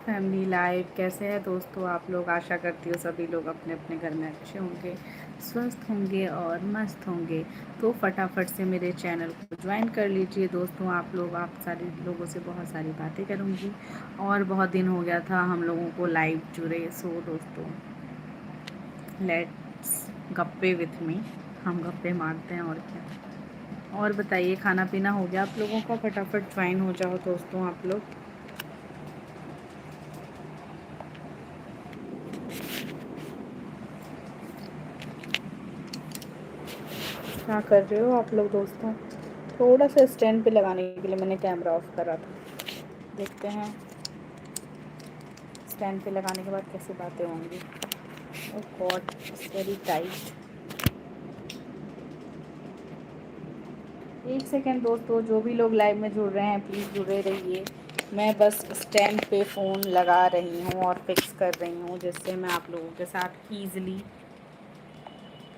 Family life कैसे है दोस्तों आप लोग। आशा करती हो सभी लोग अपने अपने घर में अच्छे होंगे, स्वस्थ होंगे और मस्त होंगे। तो फटाफट से मेरे चैनल को ज्वाइन कर लीजिए दोस्तों। आप सारे लोगों से बहुत सारी बातें करूँगी और बहुत दिन हो गया था हम लोगों को लाइव जुड़े। सो दोस्तों, लेट्स गप्पे विथ मी। हम गप्पे मारते हैं और क्या। और बताइए, खाना पीना हो गया आप लोगों का? फटाफट ज्वाइन हो जाओ दोस्तों आप लोग। क्या कर रहे हो आप लोग दोस्तों? थोड़ा सा स्टैंड पे लगाने के लिए मैंने कैमरा ऑफ करा था। देखते हैं स्टैंड पे लगाने के बाद कैसे बातें होंगी। ओह गॉड, इट्स वेरी टाइट। एक सेकेंड दोस्तों, जो भी लोग लाइव में जुड़ रहे हैं प्लीज़ जुड़े रहिए। मैं बस स्टैंड पे फ़ोन लगा रही हूँ और फिक्स कर रही हूँ, जिससे मैं आप लोगों के साथ ईज़िली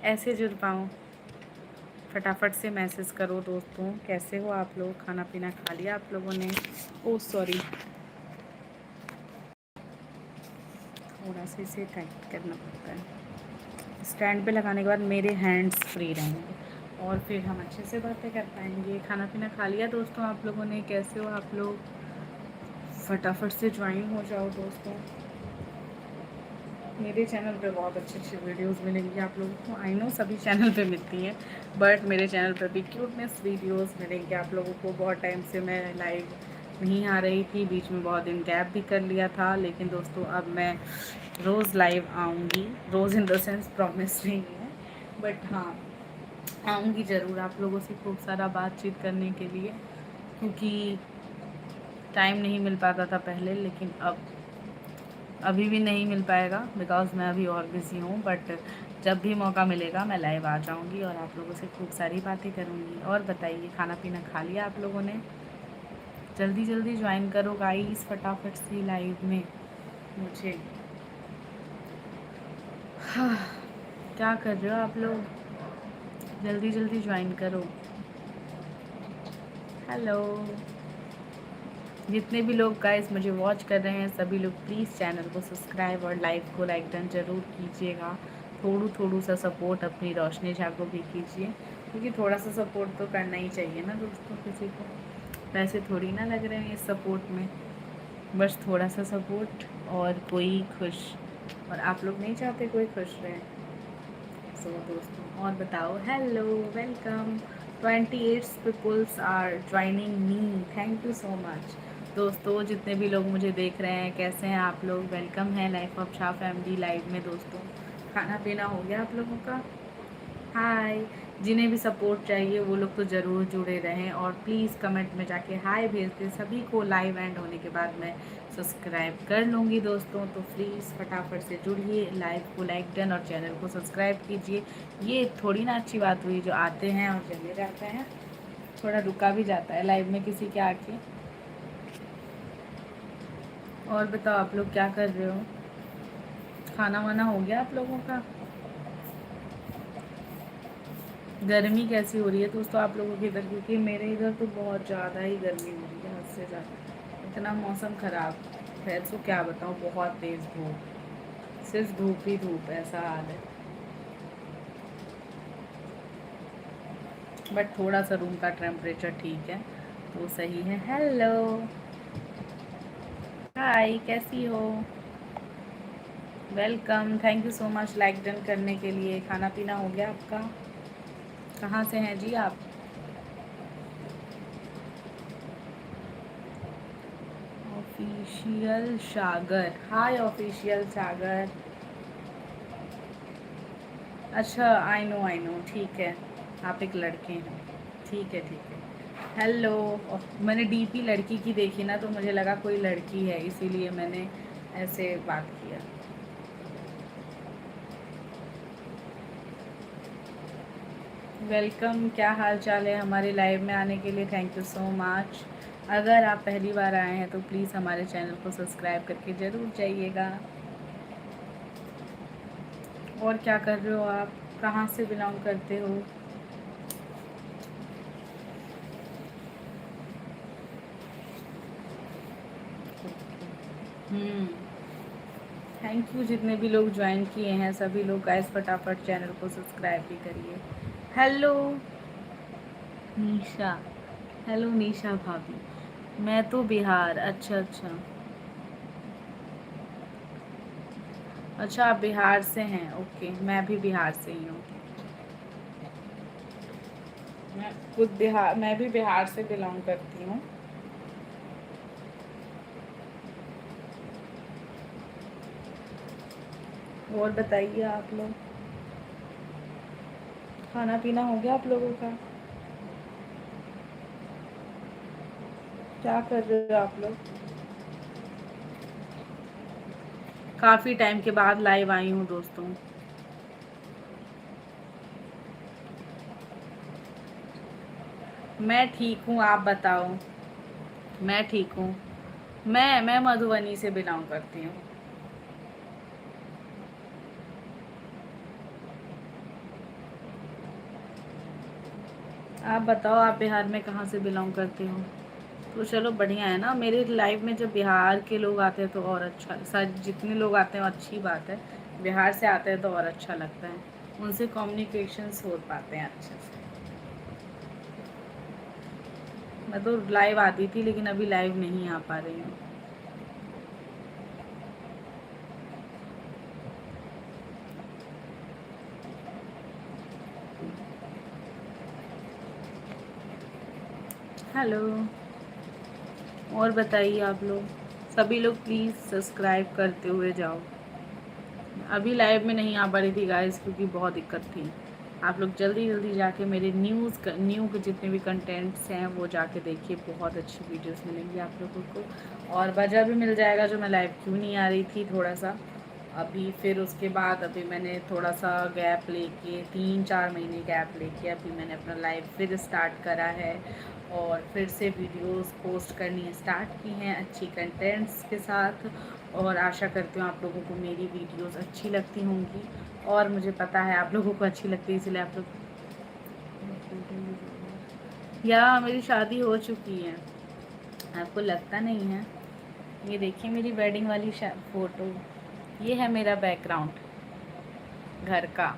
ऐसे जुड़ पाऊँ। फटाफट से मैसेज करो दोस्तों, कैसे हो आप लोग? खाना पीना खा लिया आप लोगों ने? ओह सॉरी, थोड़ा सा इसे टाइट करना पड़ता है। स्टैंड पे लगाने के बाद मेरे हैंड्स फ्री रहेंगे और फिर हम अच्छे से बातें कर पाएंगे। खाना पीना खा लिया दोस्तों आप लोगों ने? कैसे हो आप लोग? फटाफट से ज्वाइन हो जाओ दोस्तों। मेरे चैनल पे बहुत अच्छी अच्छी वीडियोस मिलेंगी आप लोगों को। आई नो सभी चैनल पे मिलती हैं, बट मेरे चैनल पे भी क्यूटनेस वीडियोस मिलेंगे आप लोगों को। बहुत टाइम से मैं लाइव नहीं आ रही थी, बीच में बहुत दिन गैप भी कर लिया था, लेकिन दोस्तों अब मैं रोज़ लाइव आऊँगी। रोज़ इन द सेंस प्रॉमिस नहीं है, बट हाँ आऊँगी ज़रूर आप लोगों से खूब सारा बातचीत करने के लिए, क्योंकि टाइम नहीं मिल पाता था पहले, लेकिन अब अभी भी नहीं मिल पाएगा बिकॉज़ मैं अभी और बिज़ी हूँ। बट जब भी मौका मिलेगा मैं लाइव आ जाऊँगी और आप लोगों से खूब सारी बातें करूँगी। और बताइए, खाना पीना खा लिया आप लोगों ने? जल्दी जल्दी ज्वाइन करो गाइस फटाफट से लाइव में मुझे। हाँ, क्या कर रहे हो आप लोग? जल्दी जल्दी ज्वाइन करो। हेलो, जितने भी लोग गाइस मुझे वॉच कर रहे हैं सभी लोग प्लीज़ चैनल को सब्सक्राइब और लाइव को लाइक डन ज़रूर कीजिएगा। थोड़ा सा सपोर्ट अपनी रोशनी झा को भी कीजिए, क्योंकि थोड़ा सा सपोर्ट तो करना ही चाहिए ना दोस्तों किसी को। पैसे थोड़ी ना लग रहे हैं इस सपोर्ट में, बस थोड़ा सा सपोर्ट और कोई खुश। और आप लोग नहीं चाहते कोई खुश रहे। सो दोस्तों और बताओ। Hello, welcome. 28 peoples are joining me, thank you so much. दोस्तों जितने भी लोग मुझे देख रहे हैं, कैसे हैं आप लोग? वेलकम है life of Shah family live में दोस्तों। खाना पीना हो गया आप लोगों का? हाय। जिन्हें भी सपोर्ट चाहिए वो लोग तो ज़रूर जुड़े रहें और प्लीज़ कमेंट में जाके हाय भेज दें। सभी को लाइव एंड होने के बाद मैं सब्सक्राइब कर लूँगी दोस्तों, तो प्लीज़ फटाफट से जुड़िए। लाइव को लाइक डन और चैनल को सब्सक्राइब कीजिए। ये थोड़ी ना अच्छी बात हुई जो आते हैं और चले जाते हैं, थोड़ा रुका भी जाता है लाइव में किसी के आके। और बताओ आप लोग क्या कर रहे हो? खाना वाना हो गया आप लोगों का? गर्मी कैसी हो रही है दोस्तों आप लोगों के इधर? क्योंकि मेरे इधर तो बहुत ज़्यादा ही गर्मी हो रही है, हद से ज़्यादा। इतना मौसम ख़राब है तो क्या बताऊँ, बहुत तेज़ धूप, सिर्फ धूप ही धूप, ऐसा हाल है। बट थोड़ा सा रूम का टेम्परेचर ठीक है तो सही है। हेलो, हाय, कैसी हो? Welcome, thank you so much like done करने के लिए। खाना पीना हो गया आपका? कहाँ से हैं जी आप? ऑफिशियल सागर, हाय ऑफिशियल सागर। अच्छा, आई नो, ठीक है। आप एक लड़के हैं, ठीक है ठीक है। हेलो। मैंने डीपी लड़की की देखी ना, तो मुझे लगा कोई लड़की है, इसीलिए मैंने ऐसे बात किया। वेलकम, क्या हाल चाल है? हमारे लाइव में आने के लिए थैंक यू सो मच। अगर आप पहली बार आए हैं तो प्लीज़ हमारे चैनल को सब्सक्राइब करके ज़रूर जाइएगा। और क्या कर रहे हो आप? कहाँ से बिलोंग करते हो? थैंक यू जितने भी लोग ज्वाइन किए हैं सभी लोग गाइस, फटाफट चैनल को सब्सक्राइब भी करिए। हेलो निशा, हेलो निशा भाभी, मैं तो बिहार। अच्छा अच्छा, अच्छा आप बिहार से हैं, ओके। मैं भी बिहार से ही हूँ। मैं भी बिहार से बिलोंग करती हूँ। और बताइए आप लोग, खाना पीना हो गया आप लोगों का? क्या कर रहे हो आप लोग? काफ़ी टाइम के बाद लाइव आई हूँ दोस्तों। मैं ठीक हूँ, आप बताओ। मैं ठीक हूँ। मैं मधुबनी से बिलोंग करती हूँ। आप बताओ, आप बिहार में कहाँ से बिलोंग करते हो? तो चलो बढ़िया है ना, मेरे लाइफ में जब बिहार के लोग आते हैं तो और अच्छा, सर जितने लोग आते हैं अच्छी बात है। बिहार से आते हैं तो और अच्छा लगता है, उनसे कम्युनिकेशंस हो पाते हैं अच्छे से। मैं तो लाइव आती थी लेकिन अभी लाइव नहीं आ पा रही हूँ। हेलो, और बताइए आप लोग, सभी लोग प्लीज़ सब्सक्राइब करते हुए जाओ। अभी लाइव में नहीं आ पा रही थी गाइस क्योंकि बहुत दिक्कत थी। आप लोग जल्दी जल्दी जाके मेरे न्यू के जितने भी कंटेंट्स हैं वो जाके देखिए, बहुत अच्छी वीडियोस मिलेंगी आप लोगों को। और वजह भी मिल जाएगा जो मैं लाइव क्यों नहीं आ रही थी थोड़ा सा अभी। फिर उसके बाद अभी मैंने थोड़ा सा गैप लेके 3-4 महीने गैप लेके अभी मैंने अपना लाइव फिर स्टार्ट करा है, और फिर से वीडियोस पोस्ट करनी स्टार्ट की हैं अच्छी कंटेंट्स के साथ। और आशा करती हूँ आप लोगों को मेरी वीडियोस अच्छी लगती होंगी, और मुझे पता है आप लोगों को अच्छी लगती है, इसलिए आप लोग। या मेरी शादी हो चुकी है, आपको लगता नहीं है? ये देखिए मेरी वेडिंग वाली फ़ोटो, ये है मेरा बैकग्राउंड घर का।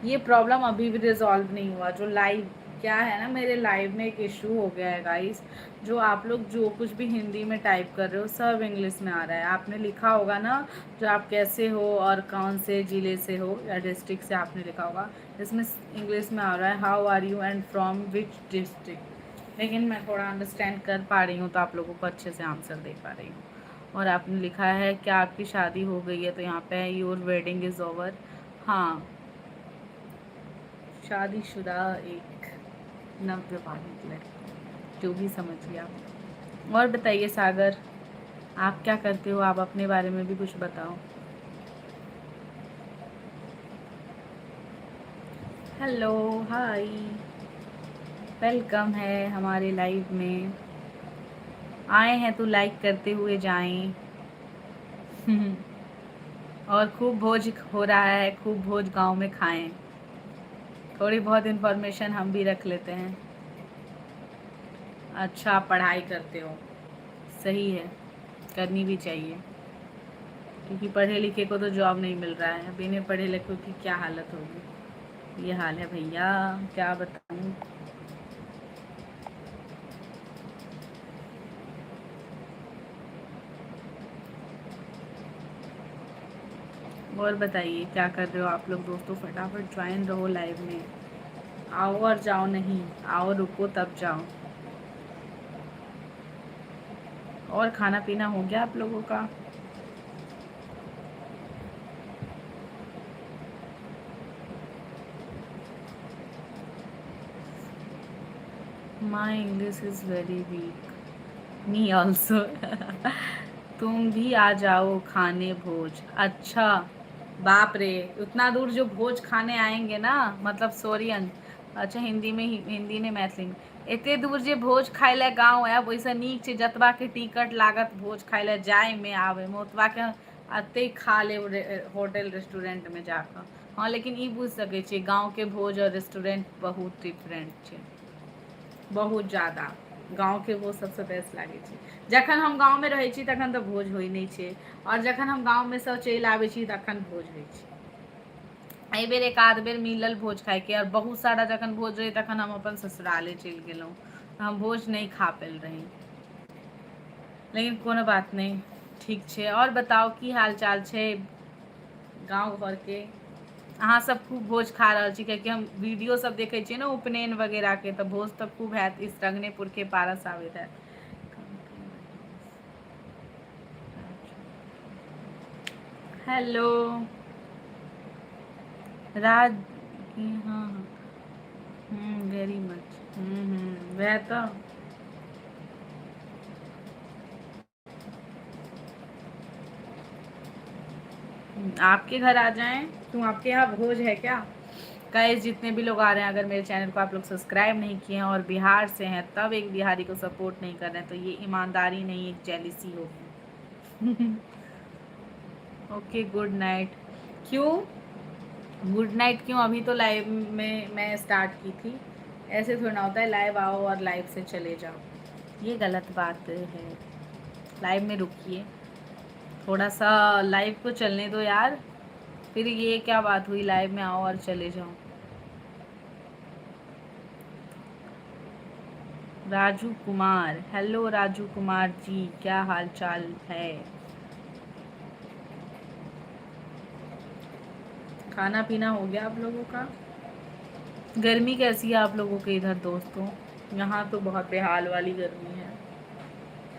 ये प्रॉब्लम अभी भी रिजॉल्व नहीं हुआ, जो लाइव क्या है ना, मेरे लाइव में एक इशू हो गया है गाइस। जो आप लोग जो कुछ भी हिंदी में टाइप कर रहे हो सब इंग्लिश में आ रहा है। आपने लिखा होगा ना, जो आप कैसे हो और कौन से ज़िले से हो या डिस्ट्रिक्ट से आपने लिखा होगा, इसमें इंग्लिश में आ रहा है how are you and from which district. लेकिन मैं थोड़ा अंडरस्टैंड कर पा रही हूँ तो आप लोगों को अच्छे से आंसर दे पा रही हूँ। और आपने लिखा है क्या आपकी शादी हो गई है, तो यहाँ पे है योर वेडिंग इज़ ओवर। हाँ, शादीशुदा एक नवविवाहित लड़की, जो भी समझिए आप। और बताइए सागर, आप क्या करते हो? आप अपने बारे में भी कुछ बताओ। हेलो, हाय, वेलकम है हमारे लाइव में। आए हैं तो लाइक करते हुए जाएं। और खूब भोज हो रहा है, खूब भोज गांव में खाएं। थोड़ी बहुत इन्फॉर्मेशन हम भी रख लेते हैं। अच्छा, आप पढ़ाई करते हो, सही है, करनी भी चाहिए। क्योंकि पढ़े लिखे को तो जॉब नहीं मिल रहा है, बिना पढ़े लिखे की क्या हालत होगी। ये हाल है भैया, क्या बताऊँ। और बताइए क्या कर रहे हो आप लोग दोस्तों, फटाफट ज्वाइन रहो लाइव में। आओ और जाओ नहीं, आओ रुको तब जाओ। और खाना पीना हो गया आप लोगों का? My English is very weak, me also. तुम भी आ जाओ खाने भोज। अच्छा, बाप रे, उतना दूर जो भोज खाने आएंगे ना, मतलब सोरियन। अच्छा, हिंदी में ही, हिंदी ने मैथिली में। एते दूर जे भोज खाए ला गाँव आयब, ओइसे नीक छै जतबा के टिकट लागत भोज खाए ला जाए में आवे में, ओतबा के अते खा लेब होटल रेस्टोरेंट में जाकर। हाँ लेकिन ई बुझ सकै छियै गाँव के भोज और रेस्टोरेंट बहुत डिफरेंट छै, बहुत ज़्यादा। गाँव के भोज सबसे बेस्ट लागे छै। जखन हम गाँव में रहे छी तखन तो भोज होइ नहीं छै, और जखन हम गाँव में से चलि आबै छी तखन भोज होइ छै। एहि बेर एक आध बेर मिलल भोज खायके, और बहुत सारा जखन भोज रहे तखन हम अपन ससुराले चलि गेलहुँ, हम भोज नहीं खा पायल रही। लेकिन कोनो बात नहीं, ठीक छै। और बताओ की हाल चाल छै गाँव घर के? अहाँ सब खूब भोज खा रहल छी, कियाकि हम वीडियो सब देखे छियै ने उपनयन वगैरह के, तऽ भोज तऽ खूब हैत। इस रंगनेपुर के पारस आबैत है। हेलो राज, हाँ हाँ, वेरी मच, वह तो आपके घर आ जाएं, क्यों आपके यहाँ भोज है क्या? गाइस जितने भी लोग आ रहे हैं, अगर मेरे चैनल को आप लोग सब्सक्राइब नहीं किए हैं और बिहार से हैं, तब एक बिहारी को सपोर्ट नहीं कर रहे हैं, तो ये ईमानदारी नहीं, एक जेलिसी होगी। Okay good night. क्यों गुड नाइट क्यों? अभी तो लाइव में मैं स्टार्ट की थी, ऐसे थोड़ा ना होता है लाइव आओ और लाइव से चले जाओ, ये गलत बात है। लाइव में रुकिए, थोड़ा सा लाइव को चलने दो यार। फिर ये क्या बात हुई लाइव में आओ और चले जाओ? राजू कुमार, हेलो राजू कुमार जी, क्या हाल चाल है? खाना पीना हो गया आप लोगों का? गर्मी कैसी है आप लोगों के इधर दोस्तों? यहाँ तो बहुत बेहाल वाली गर्मी है,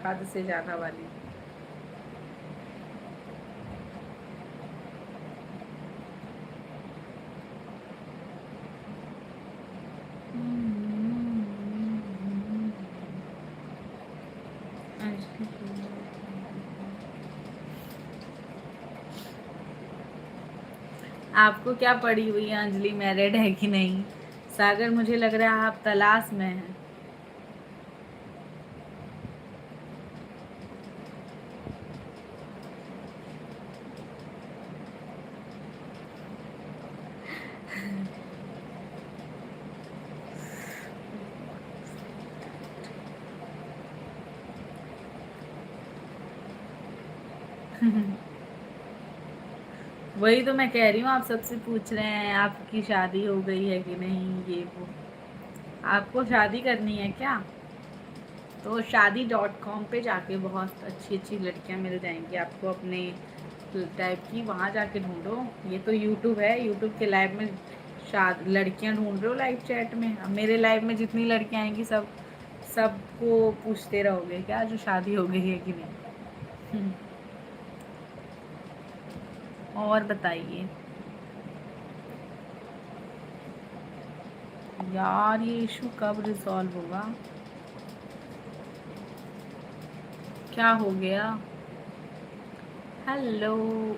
हद से ज़्यादा वाली। आपको क्या पड़ी हुई है अंजलि, मैरिड है कि नहीं? सागर मुझे लग रहा है आप तलाश में हैं। वही तो मैं कह रही हूँ, आप सबसे पूछ रहे हैं आपकी शादी हो गई है कि नहीं, ये वो। आपको शादी करनी है क्या? तो शादी.com पे जाके बहुत अच्छी अच्छी लड़कियां मिल जाएंगी आपको अपने टाइप की, वहाँ जाके ढूंढो। ये तो यूट्यूब है, यूट्यूब के लाइव में लड़कियां ढूंढ रहे हो लाइव चैट में। अब मेरे लाइव में जितनी लड़कियां आएंगी सबको पूछते रहोगे क्या जो शादी हो गई है कि नहीं? और बताइए यार, ये इशू कब रिजॉल्व होगा? क्या हो गया? हेलो,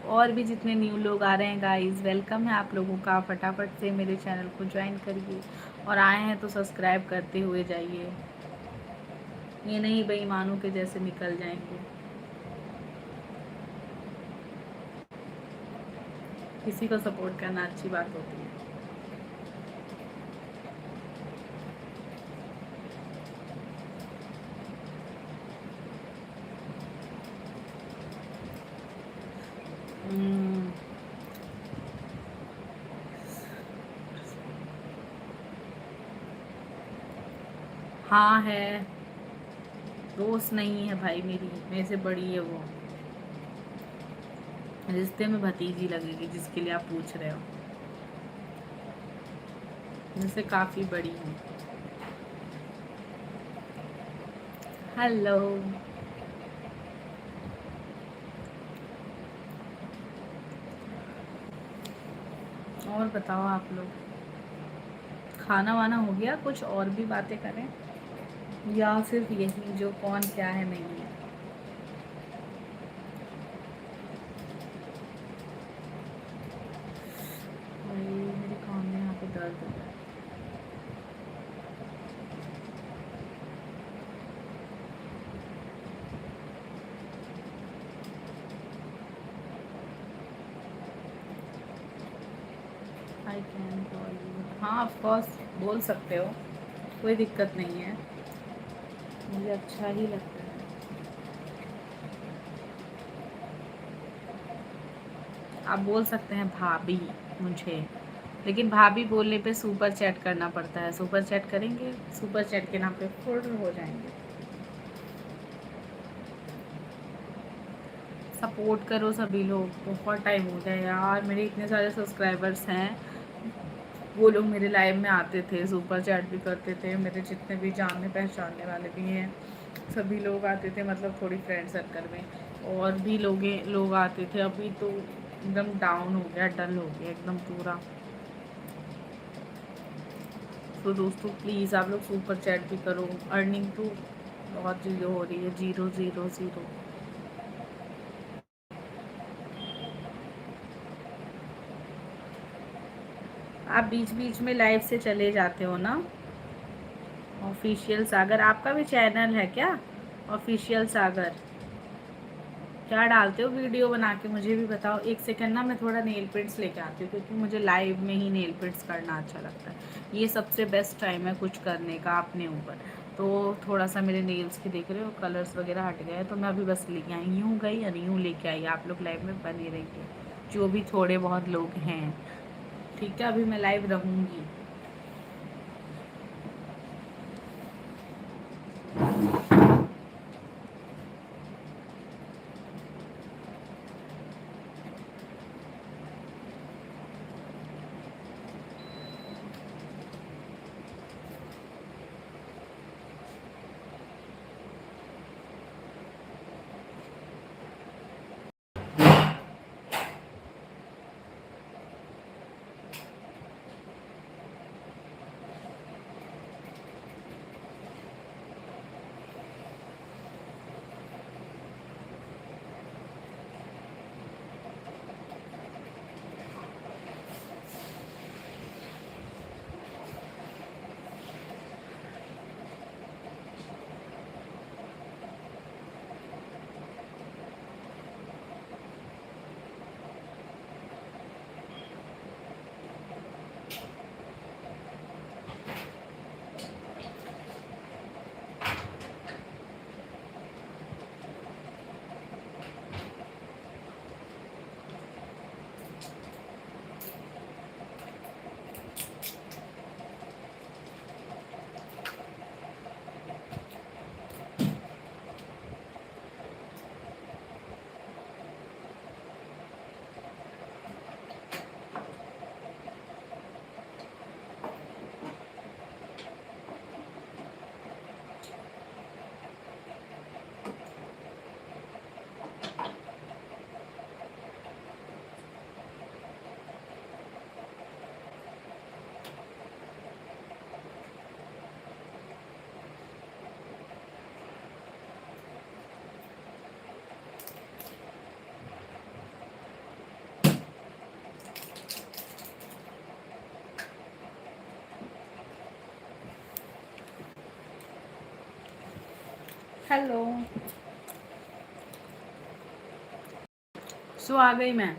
और भी जितने न्यू लोग आ रहे हैं गाइस, वेलकम है आप लोगों का। फटाफट से मेरे चैनल को ज्वाइन करिए, और आए हैं तो सब्सक्राइब करते हुए जाइए, ये नहीं बेईमानों के जैसे निकल जाएंगे। किसी को सपोर्ट करना अच्छी बात होती है। हाँ है, दोस्त नहीं है भाई, मेरे से बड़ी है वो, रिश्ते में भतीजी लगेगी जिसके लिए आप पूछ रहे हो, जिससे काफ़ी बड़ी हूँ। हेलो, और बताओ आप लोग, खाना वाना हो गया? कुछ और भी बातें करें, या सिर्फ यही जो कौन क्या है नहीं है? मेरे कान में यहाँ पे दर्द हो रहा है। आई कैन कॉल यू, हाँ ऑफ कोर्स बोल सकते हो, कोई दिक्कत नहीं है। मुझे अच्छा ही लगता है। आप बोल सकते हैं भाभी मुझे, लेकिन भाभी बोलने पे सुपर चैट करना पड़ता है। सुपर चैट करेंगे, सुपर चैट के नाम पे फुल हो जाएंगे। सपोर्ट करो सभी लोग, बहुत टाइम हो गया यार, मेरे इतने सारे सब्सक्राइबर्स हैं। वो लोग मेरे लाइव में आते थे, सुपर चैट भी करते थे, मेरे जितने भी जानने पहचानने वाले भी हैं सभी लोग आते थे, मतलब थोड़ी फ्रेंड सर्कल में और भी लोग आते थे। अभी तो एकदम डाउन हो गया, डल हो गया एकदम पूरा। तो दोस्तों प्लीज़ आप लोग सुपर चैट भी करो। अर्निंग तो बहुत जीरो हो रही है, 0 0 0। आप बीच बीच में लाइव से चले जाते हो ना। ऑफिशियल सागर, आपका भी चैनल है क्या? ऑफिशियल सागर, क्या डालते हो वीडियो बना के मुझे भी बताओ। एक सेकंड ना, मैं थोड़ा नेल पेंट्स लेके आती हूँ, क्योंकि मुझे लाइव में ही नेल पेंट्स करना अच्छा लगता है। ये सबसे बेस्ट टाइम है कुछ करने का अपने ऊपर। तो थोड़ा सा मेरे नेल्स की देख रहे हो, कलर्स वगैरह हट गए हैं, तो मैं अभी बस लेके आई, यूँ गई या यूँ लेके आई। आप लोग लाइव में बने रहिए, जो भी थोड़े बहुत लोग हैं। ठीक है, अभी मैं लाइव रहूँगी। हेलो, सो आ गई मैं।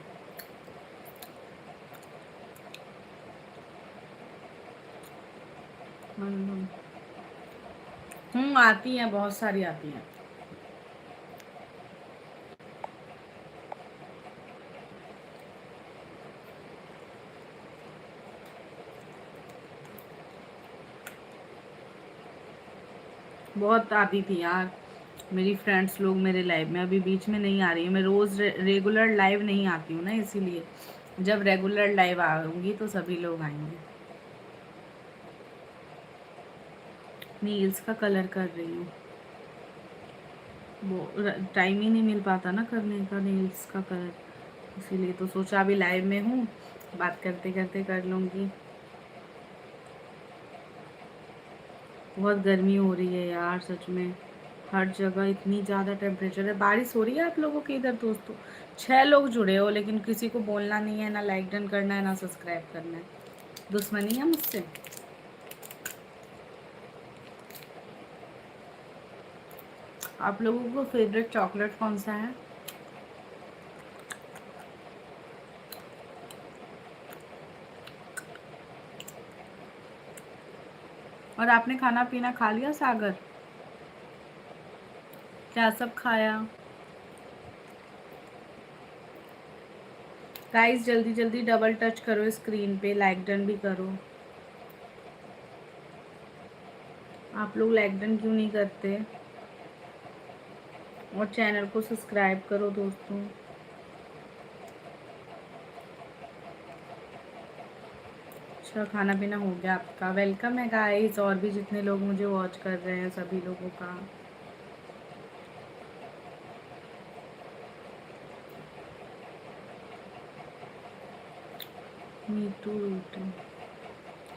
आती हैं, बहुत सारी आती हैं। बहुत आती थी यार मेरी फ्रेंड्स लोग मेरे लाइव में। अभी बीच में नहीं आ रही है, मैं रोज़ रेगुलर लाइव नहीं आती हूँ ना, इसीलिए जब रेगुलर लाइव आऊँगी तो सभी लोग आएंगे। नील्स का कलर कर रही हूँ, वो टाइम ही नहीं मिल पाता ना करने का नील्स का कलर, इसीलिए तो सोचा अभी लाइव में हूँ, बात करते करते कर लूँगी। बहुत गर्मी हो रही है यार सच में, हर जगह इतनी ज़्यादा टेम्परेचर है। बारिश हो रही है आप लोगों के इधर? दोस्तों 6 लोग जुड़े हो, लेकिन किसी को बोलना नहीं है, ना लाइक डन करना है, ना सब्सक्राइब करना है। दुश्मनी है मुझसे? आप लोगों को फेवरेट चॉकलेट कौन सा है? और आपने खाना पीना खा लिया सागर? क्या सब खाया? गाइस जल्दी जल्दी डबल टच करो स्क्रीन पे, लाइक डन भी करो। आप लोग लाइक डन क्यों नहीं करते? और चैनल को सब्सक्राइब करो दोस्तों। अच्छा, खाना पीना हो गया आपका? वेलकम है गाइस, और भी जितने लोग मुझे वॉच कर रहे हैं सभी लोगों का। मीटू रूटू।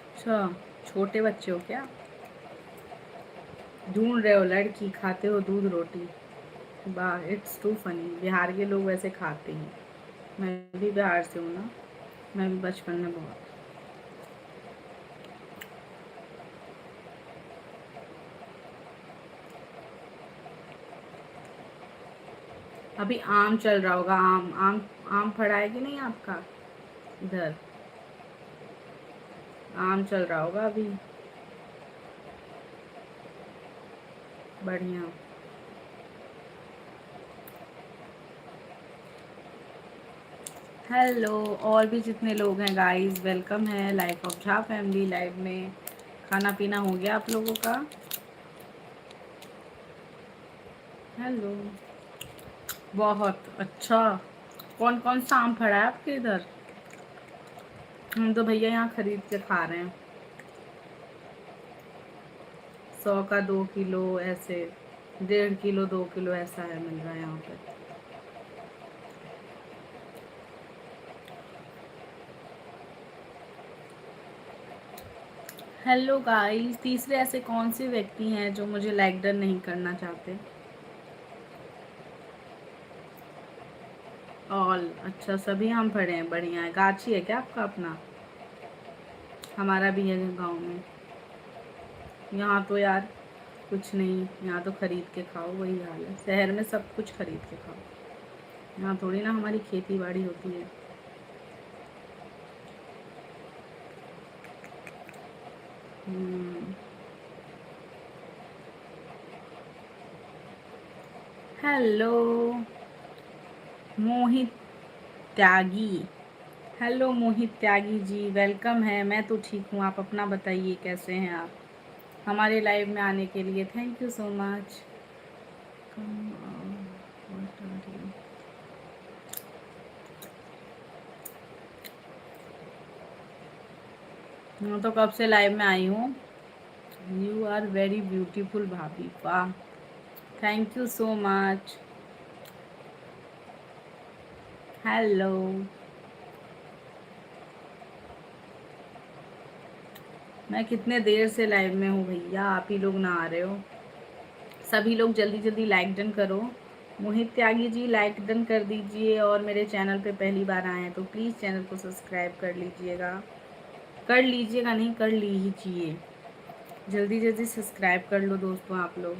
अच्छा, छोटे बच्चे हो क्या? ढूंढ रहे हो लड़की, खाते हो दूध रोटी? वाह, इट्स टू फनी। बिहार के लोग वैसे खाते हैं। मैं भी बिहार से हूँ ना, मैं भी बचपन में बहुत। अभी आम चल रहा होगा, आम आम आम फड़ा है कि नहीं आपका इधर? आम चल रहा होगा अभी। बढ़िया। हेलो, और भी जितने लोग हैं गाइस, वेलकम है life of Jha family live में। खाना पीना हो गया आप लोगों का? हेलो। बहुत अच्छा। कौन कौन सा आम फड़ा है आपके इधर? हम तो भैया यहाँ खरीद के खा रहे हैं। 100 का 2 किलो ऐसे, 1.5 किलो 2 किलो ऐसा है, मिल रहा है यहाँ पे। हेलो गाइस, तीसरे ऐसे कौन से व्यक्ति हैं जो मुझे लाइक डन नहीं करना चाहते? ऑल। अच्छा, सभी आम फड़े हैं, बढ़िया है। गाछी है क्या आपका अपना? हमारा भी है गांव में। यहाँ तो यार कुछ नहीं, यहाँ तो खरीद के खाओ, वही हाल है। शहर में सब कुछ खरीद के खाओ, यहाँ थोड़ी ना हमारी खेती बाड़ी होती है। हेलो मोहित त्यागी। हेलो मोहित त्यागी जी, वेलकम है। मैं तो ठीक हूँ, आप अपना बताइए कैसे हैं आप? हमारे लाइव में आने के लिए थैंक यू सो मच। मैं तो कब से लाइव में आई हूँ। यू आर वेरी ब्यूटीफुल भाभी, वाह, thank you so much. Hello. मैं कितने देर से लाइव में हूँ भैया, आप ही लोग ना आ रहे हो। सभी लोग जल्दी जल्दी लाइक डन करो। मोहित त्यागी जी लाइक डन कर दीजिए, और मेरे चैनल पे पहली बार आए हैं तो प्लीज़ चैनल को सब्सक्राइब कर लीजिएगा। कर लीजिएगा नहीं, कर लीजिए। जल्दी जल्दी सब्सक्राइब कर लो दोस्तों आप लोग।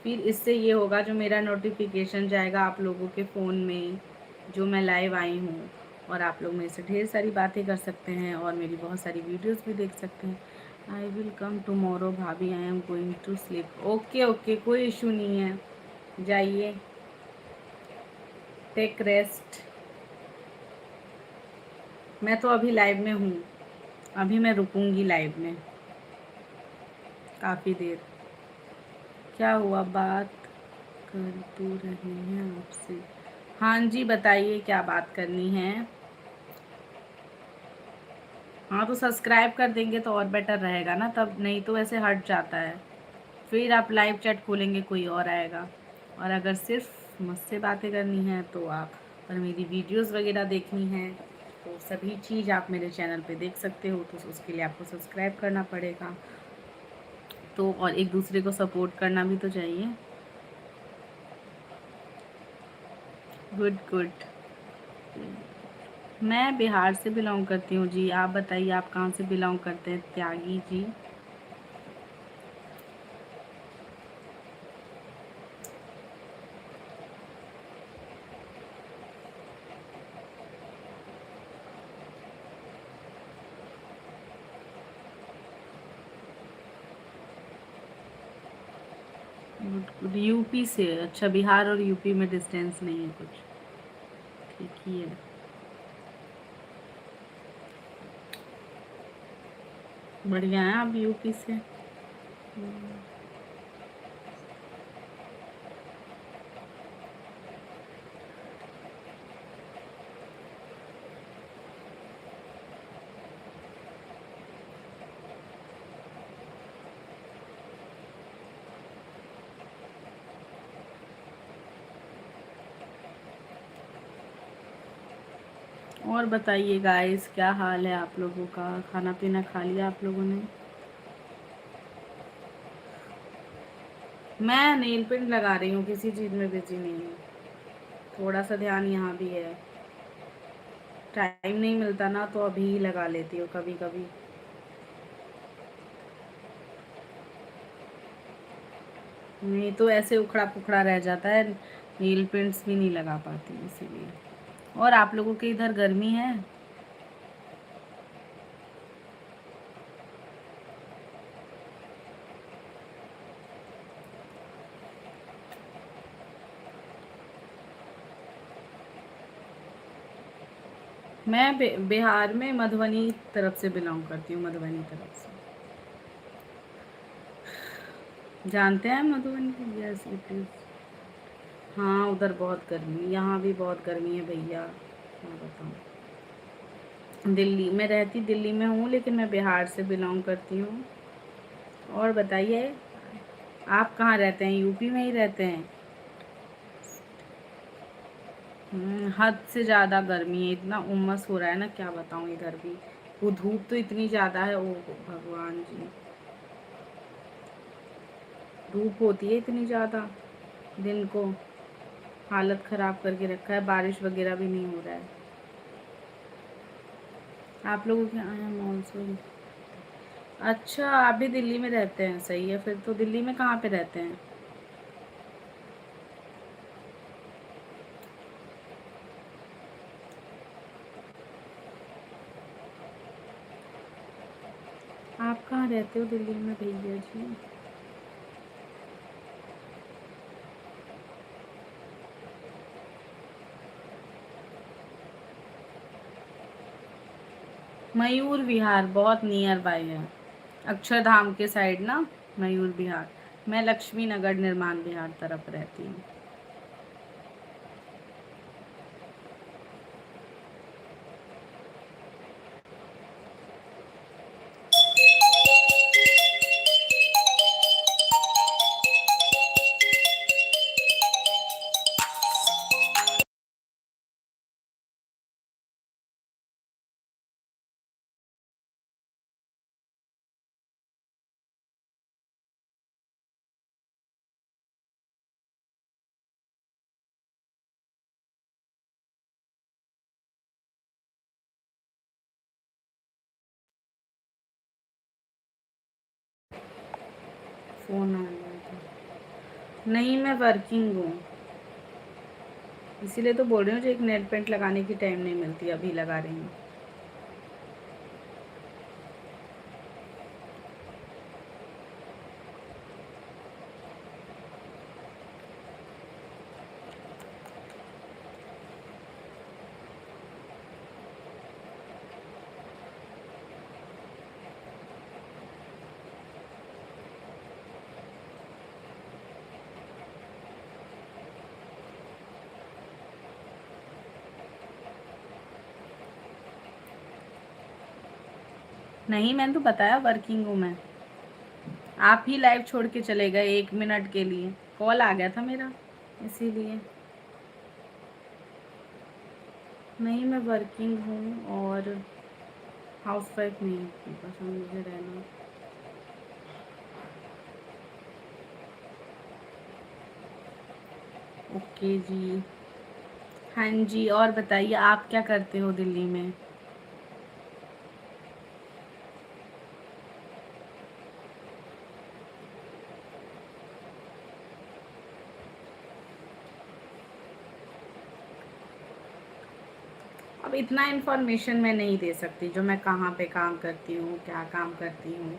फिर इससे ये होगा, जो मेरा नोटिफिकेशन जाएगा आप लोगों के फ़ोन में जो मैं लाइव आई हूँ, और आप लोग मेरे से ढेर सारी बातें कर सकते हैं और मेरी बहुत सारी वीडियोस भी देख सकते हैं। आई विल कम टुमारो भाभी, I am going to sleep. Okay okay, कोई इशू नहीं है, जाइए, टेक रेस्ट। मैं तो अभी लाइव में हूँ, अभी मैं रुकूंगी लाइव में काफ़ी देर। क्या हुआ, बात कर तो रहे हैं आपसे। हाँ जी, बताइए क्या बात करनी है। हाँ, तो सब्सक्राइब कर देंगे तो और बेटर रहेगा ना, तब नहीं तो ऐसे हट जाता है। फिर आप लाइव चैट खोलेंगे कोई और आएगा। और अगर सिर्फ मुझसे बातें करनी है तो आप, और मेरी वीडियोस वगैरह देखनी है तो सभी चीज़ आप मेरे चैनल पे देख सकते हो, तो उसके लिए आपको सब्सक्राइब करना पड़ेगा। तो और एक दूसरे को सपोर्ट करना भी तो चाहिए। Good good. मैं बिहार से बिलोंग करती हूँ जी, आप बताइए आप कहाँ से बिलोंग करते हैं त्यागी जी? यूपी से? अच्छा, बिहार और यूपी में डिस्टेंस नहीं है कुछ, ठीक ही है। बढ़िया है, आप यूपी से। और बताइए गाइस, क्या हाल है आप लोगों का? खाना पीना खा लिया आप लोगों ने? मैं नेल पेंट लगा रही हूँ, किसी चीज़ में बिजी नहीं हूँ। थोड़ा सा ध्यान यहाँ भी है, टाइम नहीं मिलता ना, तो अभी ही लगा लेती हूँ कभी कभी। नहीं तो ऐसे उखड़ा पुखड़ा रह जाता है, नेल पेंट्स भी नहीं लगा पाती इसीलिए। और आप लोगों के इधर गर्मी है? मैं बिहार में मधुबनी तरफ से बिलोंग करती हूँ, मधुबनी तरफ से। जानते हैं मधुबनी? Yes it is. हाँ, उधर बहुत गर्मी, यहाँ भी बहुत गर्मी है भैया, क्या बताऊँ। दिल्ली में रहती, दिल्ली में हूँ, लेकिन मैं बिहार से बिलोंग करती हूँ। और बताइए, आप कहाँ रहते हैं? यूपी में ही रहते हैं? हद से ज़्यादा गर्मी है, इतना उमस हो रहा है ना, क्या बताऊँ। इधर भी वो धूप तो इतनी ज़्यादा है, ओ भगवान जी, धूप होती है इतनी ज़्यादा दिन को, हालत ख़राब करके रखा है, बारिश वगैरह भी नहीं हो रहा है। आप लोगों के यहाँ मानसून? अच्छा, आप भी दिल्ली में रहते हैं, सही है फिर तो। दिल्ली में कहाँ पे रहते हैं? आप कहाँ रहते हो दिल्ली में भैया जी? मयूर विहार बहुत नियर बाय है, अक्षरधाम के साइड ना, मयूर विहार। मैं लक्ष्मी नगर निर्माण विहार तरफ रहती हूँ। फ़ोन आ गया था। नहीं, मैं वर्किंग हूँ, इसीलिए तो बोल रही हूँ, जो एक नेल पेंट लगाने की टाइम नहीं मिलती, अभी लगा रही हूँ। नहीं, मैंने तो बताया वर्किंग हूँ मैं। आप ही लाइव छोड़ के चले गए 1 मिनट के लिए, कॉल आ गया था मेरा, इसीलिए। नहीं, मैं वर्किंग हूँ और हाउस वाइफ नहीं पसंद मुझे रहना। ओके जी। हाँ जी, और बताइए, आप क्या करते हो दिल्ली में? अब इतना इन्फॉर्मेशन मैं नहीं दे सकती, जो मैं कहाँ पे काम करती हूँ, क्या काम करती हूँ।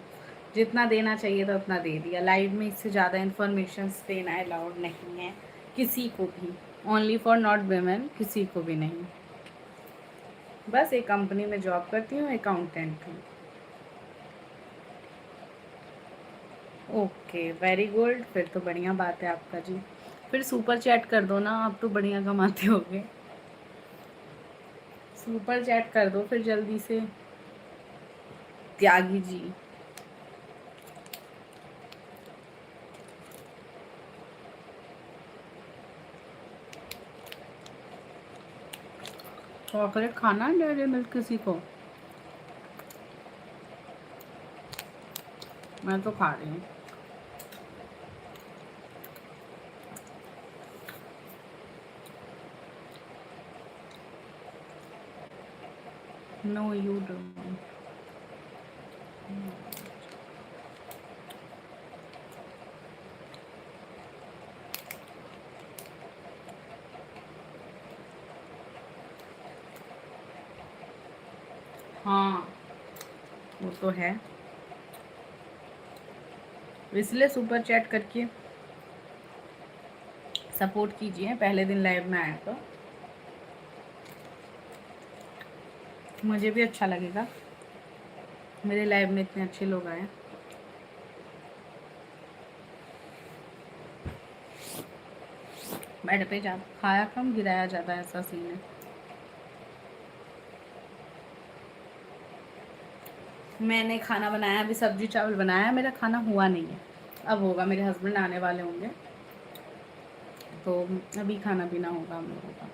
जितना देना चाहिए था उतना दे दिया। लाइव में इससे ज़्यादा इन्फॉर्मेशन देना अलाउड नहीं है किसी को भी, ओनली फॉर नॉट वेमेन, किसी को भी नहीं। बस एक कंपनी में जॉब करती हूँ, अकाउंटेंट हूँ। ओके, वेरी गुड, फिर तो बढ़िया बात है आपका जी। फिर सुपर चैट कर दो ना, आप तो बढ़िया कमाते होगे। सुपर चैट कर दो फिर जल्दी से, त्यागी जी। चॉकलेट खाना है डेयरी मिल्क किसी को? मैं तो खा रही हूँ। No you don't. हाँ वो तो है, इसलिए सुपर चैट करके सपोर्ट कीजिए। पहले दिन लाइव में आया तो मुझे भी अच्छा लगेगा, मेरे लाइव में इतने अच्छे लोग आए। बेड पे जा खाया कम गिराया ज़्यादा, ऐसा सीन है। मैंने खाना बनाया, अभी सब्जी चावल बनाया, मेरा खाना हुआ नहीं है, अब होगा। मेरे हस्बैंड आने वाले होंगे तो अभी खाना पीना होगा हम लोगों का।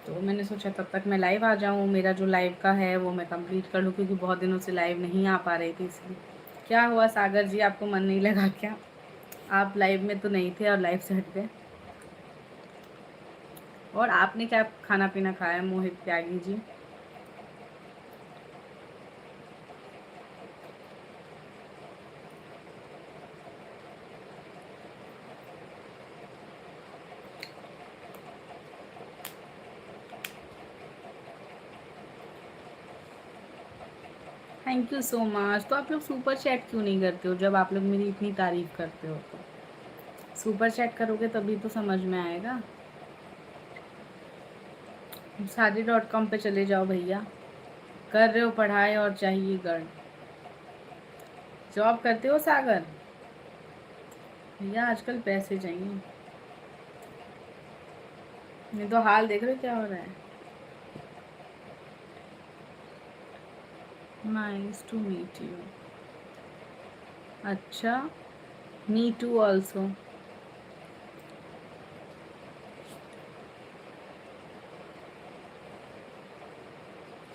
तो मैंने सोचा तब तक मैं लाइव आ जाऊँ, मेरा जो लाइव का है वो मैं कंप्लीट कर लूँ, क्योंकि बहुत दिनों से लाइव नहीं आ पा रही थी इसलिए। क्या हुआ सागर जी, आपको मन नहीं लगा क्या? आप लाइव में तो नहीं थे और लाइव से हट गए। और आपने क्या खाना पीना खाया Mohit Tyagi ji? Thank you so much. तो आप लोग सुपर चैट क्यों नहीं करते हो जब आप लोग मेरी इतनी तारीफ़ करते हो? तो सुपर चैट करोगे तभी तो समझ में आएगा। शादी.com पे चले जाओ भैया। कर रहे हो पढ़ाई और चाहिए गर्ल? जॉब करते हो सागर? भैया आजकल पैसे चाहिए, नहीं तो हाल देख रहे हो क्या हो रहा है। Nice to meet you. अच्छा, मी टू ऑल्सो।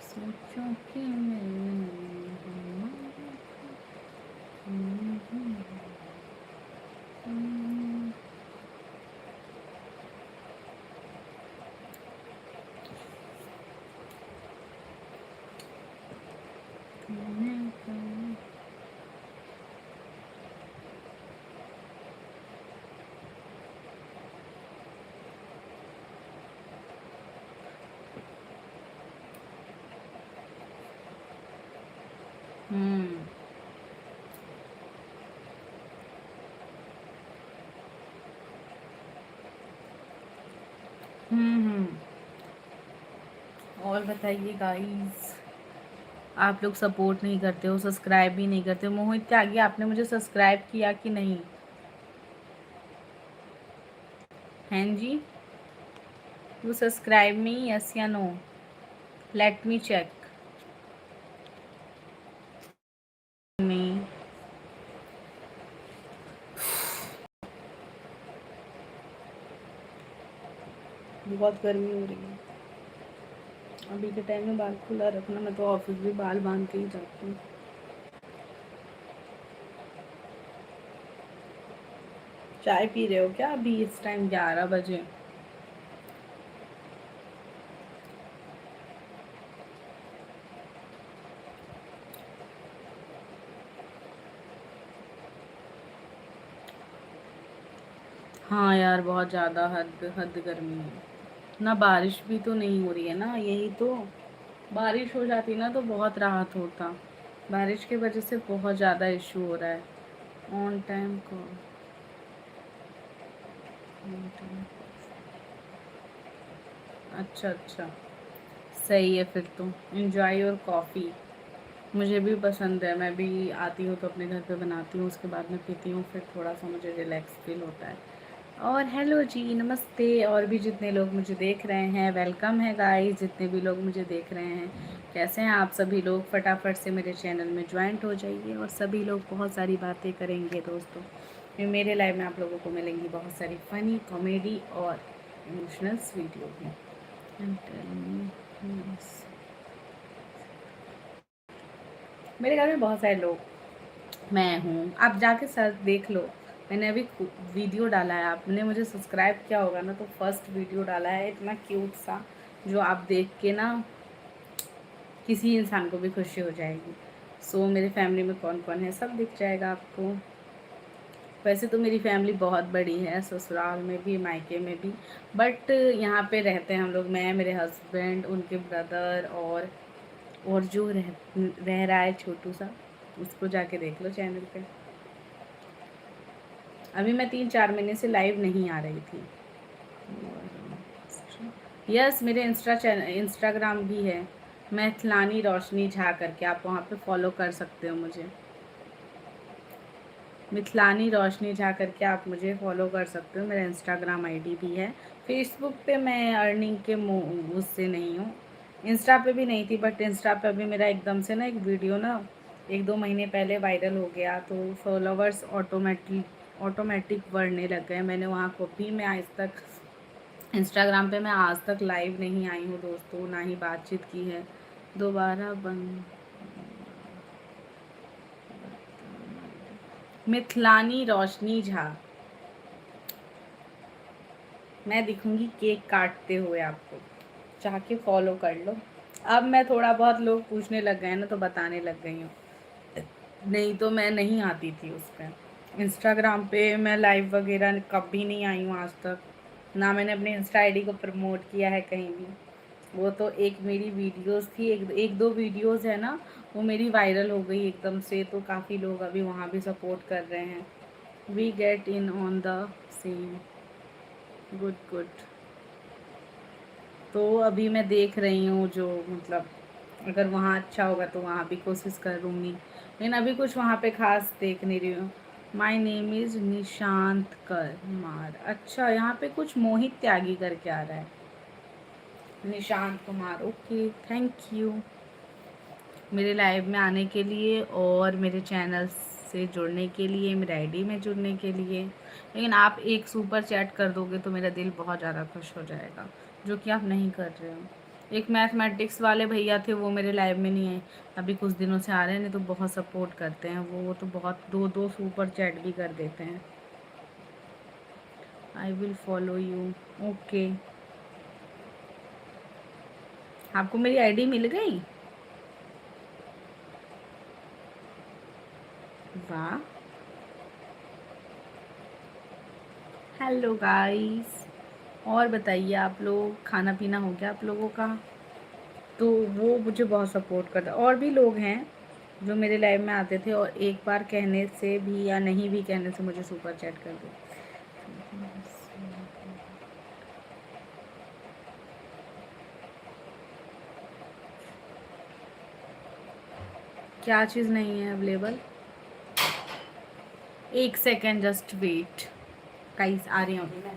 सोचो कि हम्म हम्म। और बताइए गाइस, आप लोग सपोर्ट नहीं करते हो, सब्सक्राइब भी नहीं करते हो। मोहित त्यागी, आपने मुझे सब्सक्राइब किया कि नहीं? हैं जी, यू सब्सक्राइब मी, यस या no? Let me check me. बहुत गर्मी हो रही है अभी के टाइम में, बाल खुला रखना। मैं तो ऑफिस भी बाल बांध के ही जाती हूँ। चाय पी रहे हो क्या अभी इस टाइम 11 बजे? हाँ यार, बहुत ज़्यादा हद हद गर्मी है ना। बारिश भी तो नहीं हो रही है ना, यही तो। बारिश हो जाती ना तो बहुत राहत होता। बारिश की वजह से बहुत ज़्यादा इशू हो रहा है। ऑन टाइम को अच्छा अच्छा, सही है फिर तो। Enjoy your coffee. मुझे भी पसंद है, मैं भी आती हूँ तो अपने घर पे बनाती हूँ, उसके बाद में पीती हूँ, फिर थोड़ा सा मुझे रिलैक्स फील होता है। और हेलो जी, नमस्ते। और भी जितने लोग मुझे देख रहे हैं, वेलकम है गाइस। जितने भी लोग मुझे देख रहे हैं, कैसे हैं आप सभी लोग? फटाफट से मेरे चैनल में ज्वाइंट हो जाइए और सभी लोग बहुत सारी बातें करेंगे दोस्तों। मेरे लाइव में आप लोगों को मिलेंगी बहुत सारी फ़नी, कॉमेडी और इमोशनल्स वीडियो भी। And tell me, yes. मेरे घर में बहुत सारे लोग, मैं हूँ, आप जाके सर्च देख लो। मैंने अभी वीडियो डाला है, आपने मुझे सब्सक्राइब किया होगा ना, तो फर्स्ट वीडियो डाला है इतना क्यूट सा, जो आप देख के ना किसी इंसान को भी खुशी हो जाएगी। सो मेरे फैमिली में कौन कौन है सब दिख जाएगा आपको। वैसे तो मेरी फैमिली बहुत बड़ी है, ससुराल में भी मायके में भी, बट यहाँ पे रहते हैं हम लोग, मैं, मेरे हस्बैंड, उनके ब्रदर, और जो रह रहा है छोटू सा, उसको जाके देख लो चैनल पे। अभी मैं 3-4 महीने से लाइव नहीं आ रही थी। यस, मेरे इंस्टाग्राम भी है, मैथिलानी रोशनी झा करके, आप वहाँ पे फॉलो कर सकते हो मुझे। मिथिलानी रोशनी झा करके आप मुझे फॉलो कर सकते हो, मेरा इंस्टाग्राम आईडी भी है। फेसबुक पे मैं अर्निंग के उससे नहीं हूँ, इंस्टा पे भी नहीं थी, बट इंस्टा पे अभी मेरा एकदम से ना एक वीडियो ना 1-2 महीने पहले वायरल हो गया, तो फॉलोवर्स ऑटोमेटिक बढ़ने लग गए। मैंने वहाँ को भी, मैं आज तक इंस्टाग्राम पे मैं आज तक लाइव नहीं आई हूँ दोस्तों, ना ही बातचीत की है। दोबारा बंद। मिथिलानी रोशनी झा, मैं दिखूंगी केक काटते हुए आपको, चाह के फॉलो कर लो। अब मैं थोड़ा बहुत, लोग पूछने लग गए ना तो बताने लग गई हूँ, नहीं तो मैं नहीं आती थी उस पर। इंस्टाग्राम पे मैं लाइव वगैरह कभी नहीं आई हूँ आज तक, ना मैंने अपने इंस्टा आईडी को प्रमोट किया है कहीं भी। वो तो एक मेरी वीडियोस थी, एक दो वीडियोस है ना, वो मेरी वायरल हो गई एकदम से, तो काफ़ी लोग अभी वहाँ भी सपोर्ट कर रहे हैं। We get in on the same, good good. तो अभी मैं देख रही हूँ, जो मतलब अगर वहाँ अच्छा होगा तो वहाँ भी कोशिश करूँगी, लेकिन अभी कुछ वहाँ पे ख़ास देख नहीं रही हूँ। My name is Nishant Kumar. अच्छा, यहाँ पे कुछ मोहित त्यागी करके आ रहा है। Nishant Kumar, okay, thank you मेरे लाइव में आने के लिए और मेरे चैनल से जुड़ने के लिए, मेरे आईडी में जुड़ने के लिए। लेकिन आप एक सुपर चैट कर दोगे तो मेरा दिल बहुत ज़्यादा खुश हो जाएगा, जो कि आप नहीं कर रहे हो। एक मैथमेटिक्स वाले भैया थे, वो मेरे लाइव में नहीं है, अभी कुछ दिनों से आ रहे हैं, नहीं तो बहुत सपोर्ट करते हैं वो तो बहुत 2-2 सुपर चैट भी कर देते हैं। I will follow you, okay. आपको मेरी आईडी मिल गई? वाह, हेलो गाइस। और बताइए, आप लोग खाना पीना हो गया आप लोगों का? तो वो मुझे बहुत सपोर्ट करता। और भी लोग हैं जो मेरे लाइव में आते थे और एक बार कहने से भी या नहीं भी कहने से मुझे सुपर चैट कर दो। क्या चीज़ नहीं है अवेलेबल? एक सेकेंड, जस्ट वेट गाइस, आ रही हूँ अभी मैं।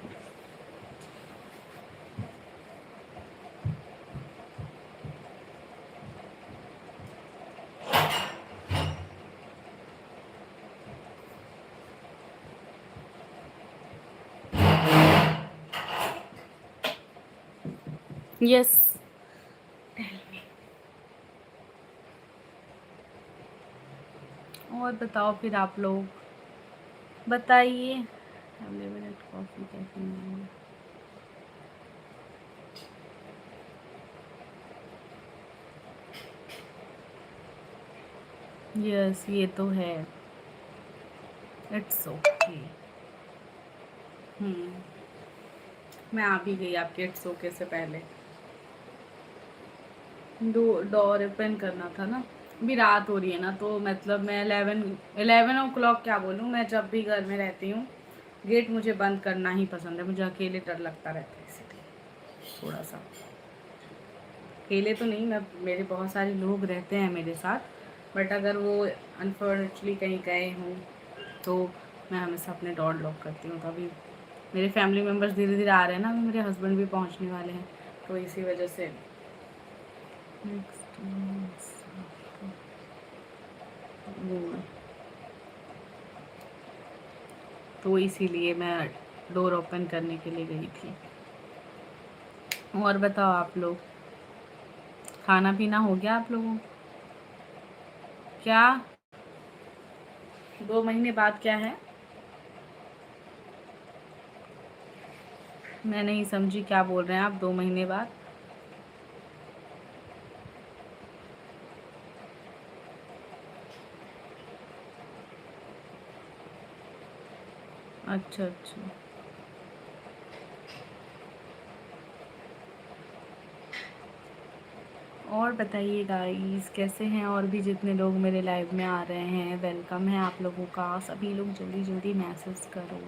यस, और बताओ फिर आप लोग, बताइए। अवेलेबल एट कॉफ़ी कैफे में। यस, ये तो है, इट्स ओके। मैं आ भी गई आपके इट्स ओके से पहले। डोर ओपन करना था ना, भी रात हो रही है ना, तो मतलब मैं 11 ओ क्लॉक क्या बोलूँ, मैं जब भी घर में रहती हूँ गेट मुझे बंद करना ही पसंद है। मुझे अकेले डर लगता रहता है, इसलिए थोड़ा सा अकेले तो नहीं, मैं मेरे बहुत सारे लोग रहते हैं मेरे साथ, बट अगर वो अनफॉर्चुनेटली कहीं गए हों तो मैं हमेशा अपने डोर लॉक करती हूँ। तो अभी मेरे फैमिली मेम्बर्स धीरे धीरे आ रहे हैं ना, अभी मेरे हस्बैंड भी पहुँचने वाले हैं, तो इसी वजह से वो तो इसीलिए मैं डोर ओपन करने के लिए गई थी। और बताओ आप लोग, खाना पीना हो गया आप लोगों का? क्या 2 महीने बाद क्या है? मैं नहीं समझी क्या बोल रहे हैं आप, 2 महीने बाद? अच्छा अच्छा। और बताइए गाइस कैसे हैं, और भी जितने लोग मेरे लाइव में आ रहे हैं, वेलकम है आप लोगों का। सभी लोग जल्दी जल्दी मैसेज करो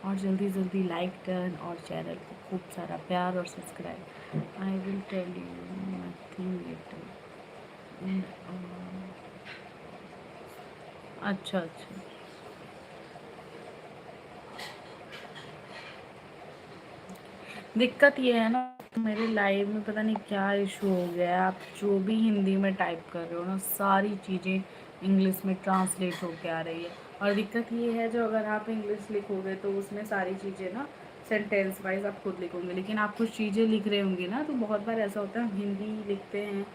और जल्दी जल्दी लाइक डन, और चैनल को खूब सारा प्यार और subscribe. I will tell you nothing later. अच्छा अच्छा। दिक्कत ये है ना, मेरे लाइव में पता नहीं क्या इशू हो गया है। आप जो भी हिंदी में टाइप कर रहे हो ना, सारी चीज़ें इंग्लिश में ट्रांसलेट होके आ रही है। और दिक्कत ये है, जो अगर आप इंग्लिश लिखोगे तो उसमें सारी चीज़ें ना सेंटेंस वाइज आप खुद लिखोगे, लेकिन आप कुछ चीज़ें लिख रहे होंगे ना, तो बहुत बार ऐसा होता है हम हिंदी लिखते हैं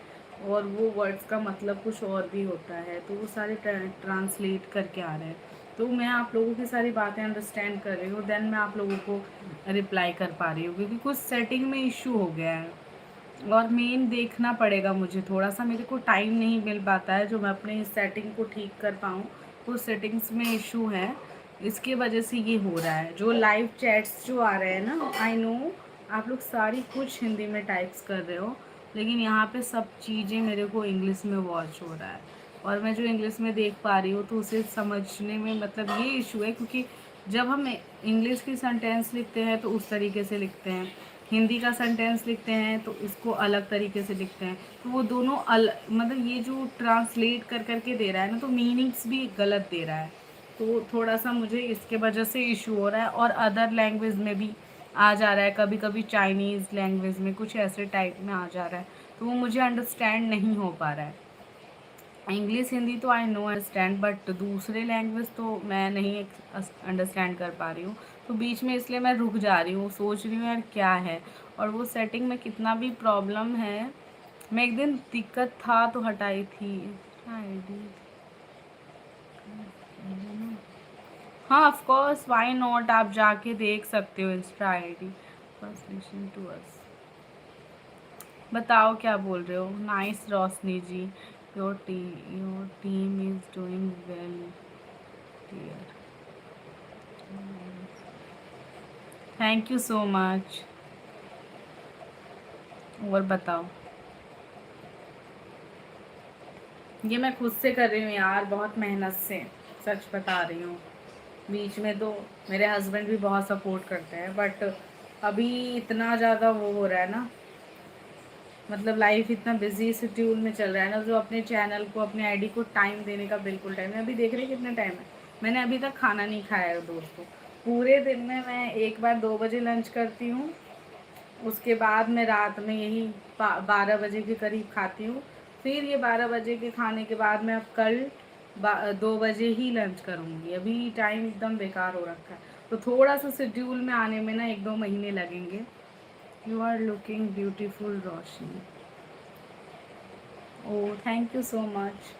और वो वर्ड्स का मतलब कुछ और भी होता है, तो वो सारे ट्रांसलेट करके आ रहे हैं। तो मैं आप लोगों की सारी बातें अंडरस्टैंड कर रही हूँ, देन मैं आप लोगों को रिप्लाई कर पा रही हूँ, क्योंकि कुछ सेटिंग में इशू हो गया है और मेन देखना पड़ेगा मुझे। थोड़ा सा मेरे को टाइम नहीं मिल पाता है जो मैं अपने इस सेटिंग को ठीक कर पाऊँ। कुछ सेटिंग्स में इशू है, इसके वजह से ये हो रहा है। जो लाइव चैट्स जो आ रहे हैं ना, आई नो आप लोग सारी कुछ हिंदी में टाइप्स कर रहे हो, लेकिन यहाँ पे सब चीज़ें मेरे को इंग्लिश में वॉच हो रहा है, और मैं जो इंग्लिश में देख पा रही हूँ तो उसे समझने में मतलब ये इशू है, क्योंकि जब हम इंग्लिश की सेंटेंस लिखते हैं तो उस तरीके से लिखते हैं, हिंदी का सेंटेंस लिखते हैं तो इसको अलग तरीके से लिखते हैं, तो वो दोनों मतलब ये जो ट्रांसलेट कर करके दे रहा है ना, तो मीनिंग्स भी गलत दे रहा है। तो थोड़ा सा मुझे इसके वजह से इशू हो रहा है, और अदर लैंग्वेज में भी आ जा रहा है, कभी कभी चाइनीज़ लैंग्वेज में कुछ ऐसे टाइप में आ जा रहा है, तो वो मुझे अंडरस्टैंड नहीं हो पा रहा है। इंग्लिश हिंदी तो आई नो अंडरस्टैंड, बट दूसरे लैंग्वेज तो मैं नहीं अंडरस्टैंड कर पा रही हूँ। तो बीच में इसलिए मैं रुक जा रही हूँ, सोच रही हूँ यार क्या है। और वो सेटिंग में कितना भी प्रॉब्लम है, मैं एक दिन दिक्कत था तो हटाई थी आईडी। हाँ ऑफ कोर्स, व्हाई नॉट, आप जाके देख सकते हो इंस्टा आईडी। बस लिसन टू अस। बताओ क्या बोल रहे हो? Nice Roshni ji, your team is doing well dear. Thank you so much. और बताओ। ये मैं खुद से कर रही हूँ यार, बहुत मेहनत से, सच बता रही हूँ। बीच में तो मेरे हस्बैंड भी बहुत सपोर्ट करते हैं, बट अभी इतना ज़्यादा वो हो रहा है ना, मतलब लाइफ इतना बिजी शेड्यूल में चल रहा है ना, जो अपने चैनल को अपने आईडी को टाइम देने का बिल्कुल टाइम है। अभी देख रहे कितना टाइम है, मैंने अभी तक खाना नहीं खाया है दोस्तों। पूरे दिन में मैं एक बार 2 बजे लंच करती हूँ, उसके बाद मैं रात में यही 12 बजे के करीब खाती हूँ। फिर ये 12 बजे के खाने के बाद मैं अब कल 2 बजे ही लंच करूँगी। अभी टाइम एकदम बेकार हो रखा है, तो थोड़ा सा शेड्यूल में आने में ना 1-2 महीने लगेंगे। You are looking beautiful Roshni. Oh thank you so much,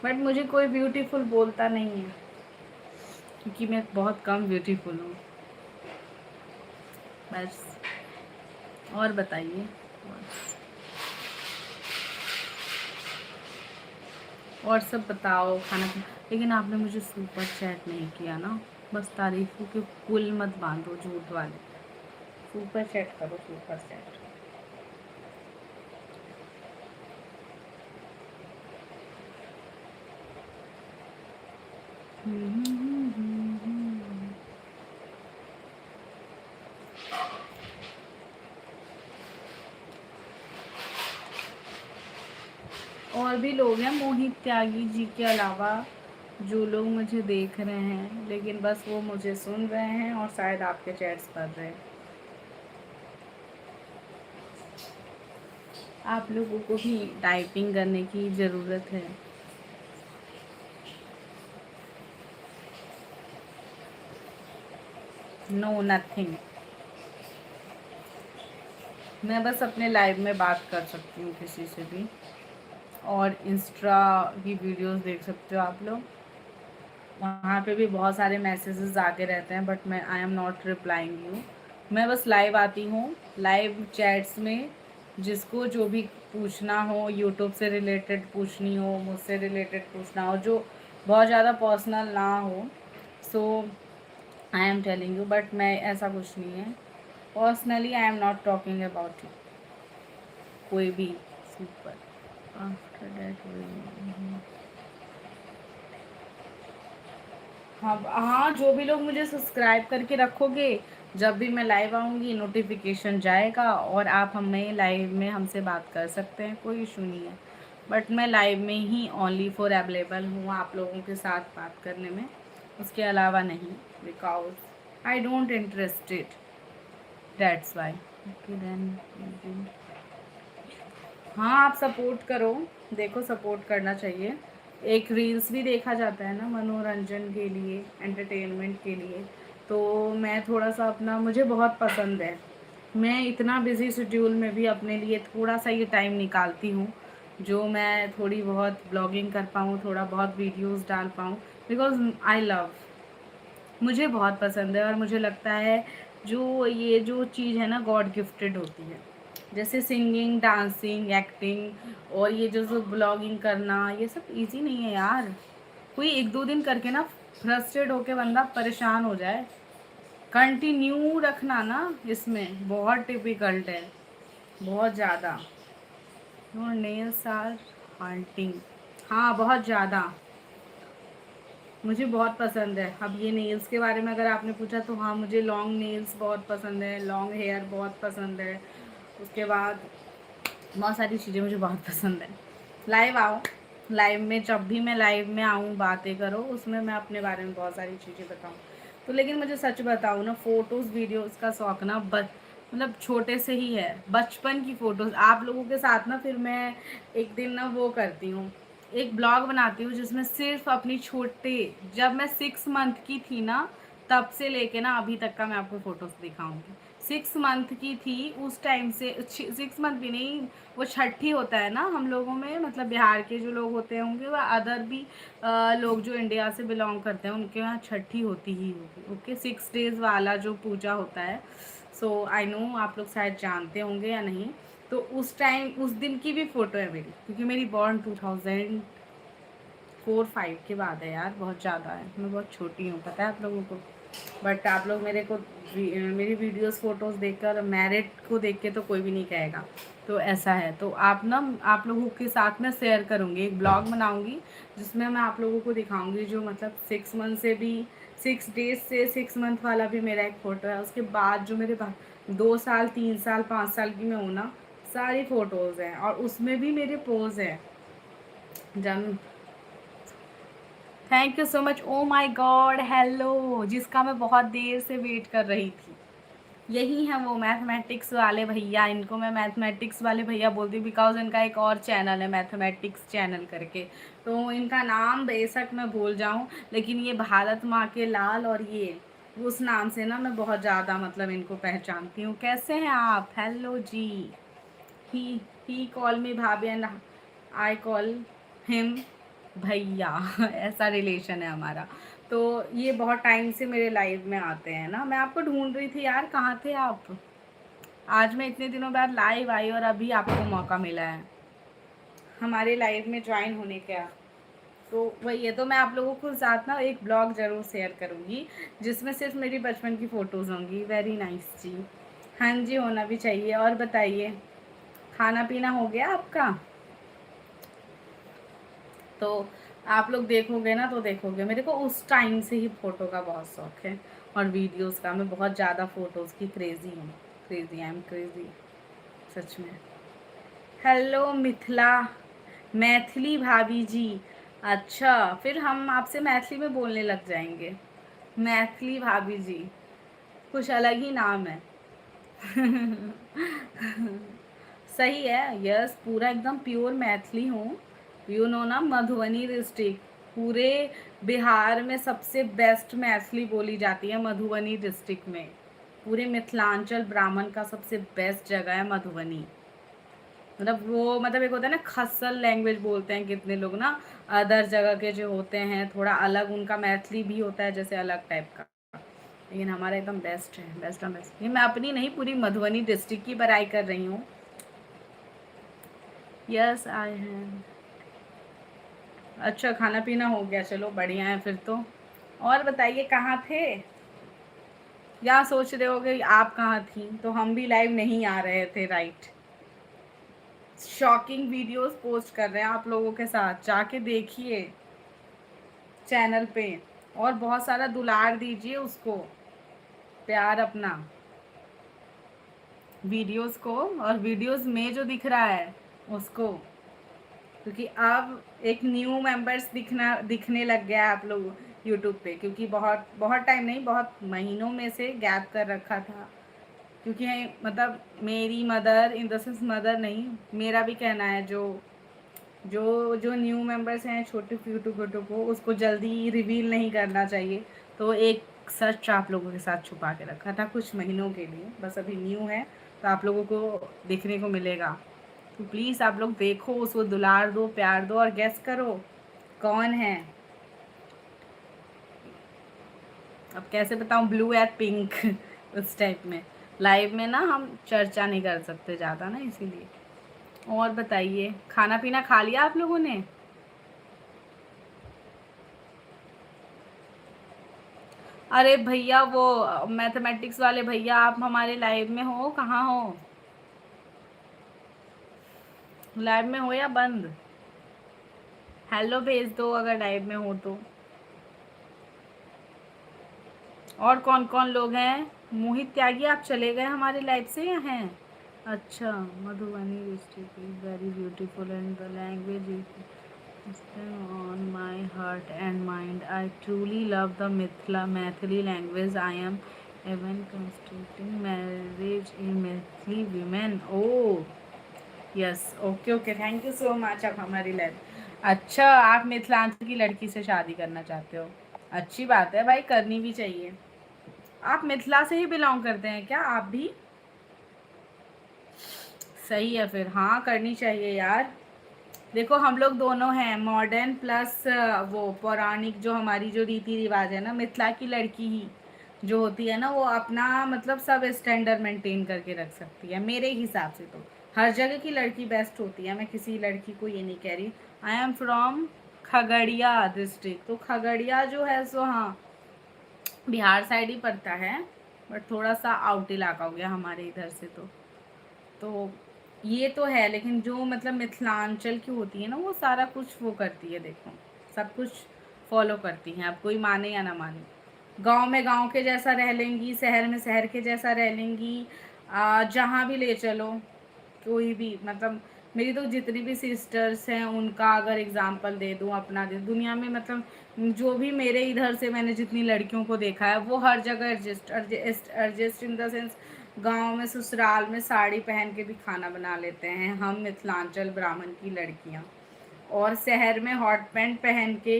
but मुझे कोई ब्यूटीफुल बोलता नहीं है, क्योंकि मैं बहुत कम ब्यूटीफुल हूँ बस। और बताइए। और सब बताओ खाना लेकिन आपने मुझे सुपर चैट नहीं किया ना, बस तारीफों के पुल मत बांधो झूठ वाले। सुपर चैट करो, सुपर चैट। और भी लोग हैं मोहित त्यागी जी के अलावा जो लोग मुझे देख रहे हैं, लेकिन बस वो मुझे सुन रहे हैं और शायद आपके चैट्स पढ़ रहे हैं। आप लोगों को भी टाइपिंग करने की ज़रूरत है। नो नथिंग, मैं बस अपने लाइव में बात कर सकती हूँ किसी से भी, और इंस्टा की वीडियोस देख सकते हो आप लोग, वहाँ पे भी बहुत सारे मैसेजेस आके रहते हैं, बट मैं आई एम नॉट रिप्लाइंग यू। मैं बस लाइव आती हूँ, लाइव चैट्स में जिसको जो भी पूछना हो, यूट्यूब से रिलेटेड पूछनी हो, मुझसे रिलेटेड पूछना हो, जो बहुत ज़्यादा पर्सनल ना हो, so I am telling you, but मैं ऐसा कुछ नहीं है personally, I am not talking about you कोई भी सुपर आफ्टर दैट। हाँ हाँ, जो भी लोग मुझे सब्सक्राइब करके रखोगे, जब भी मैं लाइव आऊँगी नोटिफिकेशन जाएगा और आप हमें लाइव में हमसे बात कर सकते हैं, कोई इशू नहीं है। बट मैं लाइव में ही ओनली फॉर अवेलेबल हूँ आप लोगों के साथ बात करने में, उसके अलावा नहीं, because I don't interested, that's why. Okay then, हाँ आप सपोर्ट करो, देखो सपोर्ट करना चाहिए। एक रील्स भी देखा जाता है ना मनोरंजन के लिए, एंटरटेनमेंट के लिए, तो मैं थोड़ा सा अपना, मुझे बहुत पसंद है, मैं इतना बिजी शेड्यूल में भी अपने लिए थोड़ा सा ये टाइम निकालती हूँ, जो मैं थोड़ी बहुत ब्लॉगिंग कर पाऊँ, थोड़ा बहुत वीडियोस डाल पाऊँ, बिकॉज आई लव, मुझे बहुत पसंद है, और मुझे लगता है जो ये जो चीज़ है ना गॉड गिफ्टेड होती है, जैसे सिंगिंग, डांसिंग, एक्टिंग, और ये जो जो ब्लॉगिंग करना, ये सब इजी नहीं है यार। कोई एक दो दिन करके ना फ्रस्ट्रेट होके बंदा परेशान हो जाए, कंटिन्यू रखना ना इसमें बहुत डिफ़िकल्ट है, बहुत ज़्यादा। योर नेल्स आर हॉन्टिंग, हाँ बहुत ज़्यादा, मुझे बहुत पसंद है। अब ये नेल्स के बारे में अगर आपने पूछा तो हाँ, मुझे लॉन्ग नेल्स बहुत पसंद है, लॉन्ग हेयर बहुत पसंद है, उसके बाद बहुत सारी चीज़ें मुझे बहुत पसंद है। लाइव आओ, लाइव में जब भी मैं लाइव में आऊँ बातें करो, उसमें मैं अपने बारे में बहुत सारी चीज़ें बताऊँ। तो लेकिन मुझे सच बताऊँ ना, फ़ोटोज़ वीडियोज़ का शौक़ ना मतलब छोटे से ही है, बचपन की फ़ोटोज़ आप लोगों के साथ ना, फिर मैं एक दिन ना वो करती हूँ, एक ब्लॉग बनाती हूँ जिसमें सिर्फ अपनी छोटे, जब मैं 6 मंथ की थी ना, तब से लेके ना अभी तक का मैं आपको फ़ोटोज़ दिखाऊंगी। 6 मंथ की थी उस टाइम से, 6 मंथ भी नहीं, वो छठी होता है ना हम लोगों में, मतलब बिहार के जो लोग होते होंगे, वह अदर भी लोग जो इंडिया से बिलोंग करते हैं उनके यहाँ छठी होती ही होगी। ओके, 6 डेज़ वाला जो पूजा होता है, सो आई नो आप लोग शायद जानते होंगे या नहीं। तो उस टाइम, उस दिन की भी फ़ोटो है मेरी, क्योंकि मेरी बॉर्न 2004-5 के बाद है यार, बहुत ज़्यादा है, मैं बहुत छोटी हूँ, पता है आप लोगों को। बट आप लोग मेरे को मेरी वीडियोस फोटोज़ देखकर, मैरिड को देख के तो कोई भी नहीं कहेगा, तो ऐसा है। तो आप ना, आप लोगों के साथ मैं शेयर करूँगी, एक ब्लॉग बनाऊँगी जिसमें मैं आप लोगों को दिखाऊँगी, जो मतलब 6 मंथ से भी, 6 डेज़ से 6 मंथ वाला भी मेरा एक फ़ोटो है, उसके बाद जो मेरे 2 साल, 3 साल, 5 साल की मैं हूँ ना, सारी फ़ोटोज़ हैं, और उसमें भी मेरे पोज हैं जब। Thank you so much, oh my God, hello, जिसका मैं बहुत देर से वेट कर रही थी, यही है वो मैथमेटिक्स वाले भैया। इनको मैं मैथमेटिक्स वाले भैया बोलती हूँ, बिकॉज इनका एक और चैनल है मैथमेटिक्स चैनल करके, तो इनका नाम बेशक मैं भूल जाऊँ, लेकिन ये भारत माँ के लाल, और ये उस नाम से ना मैं बहुत ज़्यादा मतलब इनको पहचानती हूँ। कैसे हैं आप? हेलो जी। ही ही कॉल मी भाभी एंड आई कॉल हिम भैया ऐसा रिलेशन है हमारा। तो ये बहुत टाइम से मेरे लाइव में आते हैं ना, मैं आपको ढूंढ रही थी यार, कहाँ थे आप? आज मैं इतने दिनों बाद लाइव आई और अभी आपको मौका मिला है हमारे लाइव में ज्वाइन होने का। तो वही है, तो मैं आप लोगों को साथ ना एक ब्लॉग ज़रूर शेयर करूँगी जिसमें सिर्फ मेरी बचपन की फ़ोटोज़ होंगी। वेरी नाइस जी। हाँ जी, होना भी चाहिए। और बताइए, खाना पीना हो गया आपका? तो आप लोग देखोगे ना तो देखोगे, मेरे को उस टाइम से ही फ़ोटो का बहुत शौक है और वीडियोस का। मैं बहुत ज़्यादा फ़ोटोज़ की क्रेज़ी हूँ, क्रेज़ी, आई एम क्रेज़ी सच में। हेलो मिथिला, मैथिली भाभी जी। अच्छा, फिर हम आपसे मैथिली में बोलने लग जाएंगे। मैथिली भाभी जी, कुछ अलग ही नाम है। सही है, यस, पूरा एकदम प्योर मैथिली हूँ। यू नो ना, मधुबनी डिस्ट्रिक्ट, पूरे बिहार में सबसे बेस्ट मैथिली बोली जाती है मधुबनी डिस्ट्रिक्ट में। पूरे मिथिलांचल ब्राह्मण का सबसे बेस्ट जगह है मधुबनी। मतलब वो, मतलब एक होता है ना खसल लैंग्वेज बोलते हैं कितने लोग ना, अदर जगह के जो होते हैं थोड़ा अलग उनका मैथिली भी होता है जैसे अलग टाइप का, लेकिन हमारा एकदम बेस्ट है, बेस्ट ऑफ बेस्ट। ये मैं अपनी नहीं, पूरी मधुबनी डिस्ट्रिक्ट की बड़ाई कर रही हूँ। Yes I have. अच्छा, खाना पीना हो गया, चलो बढ़िया है फिर तो। और बताइए कहाँ थे, या सोच रहे हो कि आप कहाँ थी, तो हम भी लाइव नहीं आ रहे थे, राइट। शॉकिंग वीडियोस पोस्ट कर रहे हैं आप लोगों के साथ, जाके देखिए चैनल पे, और बहुत सारा दुलार दीजिए उसको, प्यार अपना, वीडियोस को, और वीडियोस में जो दिख रहा है उसको, क्योंकि अब एक न्यू मेंबर्स दिखने लग गया है आप लोग यूट्यूब पे, क्योंकि बहुत बहुत टाइम नहीं, बहुत महीनों में से गैप कर रखा था। क्योंकि मतलब मेरी mother, in the sense mother नहीं, मेरा भी कहना है, जो जो जो न्यू मेंबर्स हैं छोटे यूट्यूब यूट्यूब को, उसको जल्दी रिवील नहीं करना चाहिए। तो एक सच आप लोगों के साथ छुपा के रखा था कुछ महीनों के लिए, बस अभी न्यू है तो आप लोगों को देखने को मिलेगा। तो प्लीज़ आप लोग देखो, उसको दुलार दो, प्यार दो, और गेस करो कौन है। अब कैसे बताऊँ, ब्लू या पिंक उस टाइप में। लाइव में ना हम चर्चा नहीं कर सकते ज़्यादा ना, इसीलिए। और बताइए, खाना पीना खा लिया आप लोगों ने? अरे भैया, वो मैथमेटिक्स वाले भैया, आप हमारे लाइव में हो, कहाँ हो? लाइव में हो या बंद? हेलो भेज दो अगर लाइव में हो तो। और कौन कौन लोग हैं? मोहित त्यागी, आप चले गए हमारे लाइव से या हैं? अच्छा, Madhubani district is very beautiful and the language is on my heart and mind. I truly love the Maithili language. I am even considering marriage in Maithili women. Oh, yes. Okay, okay. Thank you so much. आप हमारी life, अच्छा, आप मिथिलांचल की लड़की से शादी करना चाहते हो? अच्छी बात है भाई, करनी भी चाहिए। आप मिथिला से ही बिलोंग करते हैं क्या आप भी? सही है फिर, हाँ करनी चाहिए यार। देखो हम लोग दोनों हैं, मॉडर्न प्लस वो पौराणिक, जो हमारी जो रीति रिवाज है ना, मिथिला की लड़की ही जो होती है ना, वो अपना मतलब सब स्टैंडर्ड मेंटेन करके रख सकती है मेरे हिसाब से। तो हर जगह की लड़की बेस्ट होती है, मैं किसी लड़की को ये नहीं कह रही। I am from Khagaria district, तो खगड़िया जो है सो हाँ, बिहार साइड ही पड़ता है, बट थोड़ा सा आउट इलाका हो गया हमारे इधर से। तो ये तो है, लेकिन जो मतलब मिथिलांचल की होती है ना, वो सारा कुछ वो करती है, देखो सब कुछ फॉलो करती हैं, अब कोई माने या ना माने। गांव में गांव के जैसा रह लेंगी, शहर में शहर के जैसा रह लेंगी, जहाँ भी ले चलो, कोई भी मतलब, मेरी तो जितनी भी सिस्टर्स हैं उनका अगर एग्जांपल दे दूँ अपना, दे दुनिया में मतलब जो भी मेरे इधर से मैंने जितनी लड़कियों को देखा है, वो हर जगह एडजस्ट इन द सेंस, गांव में ससुराल में साड़ी पहन के भी खाना बना लेते हैं हम मिथिलांचल ब्राह्मण की लड़कियां, और शहर में हॉट पैंट पहन के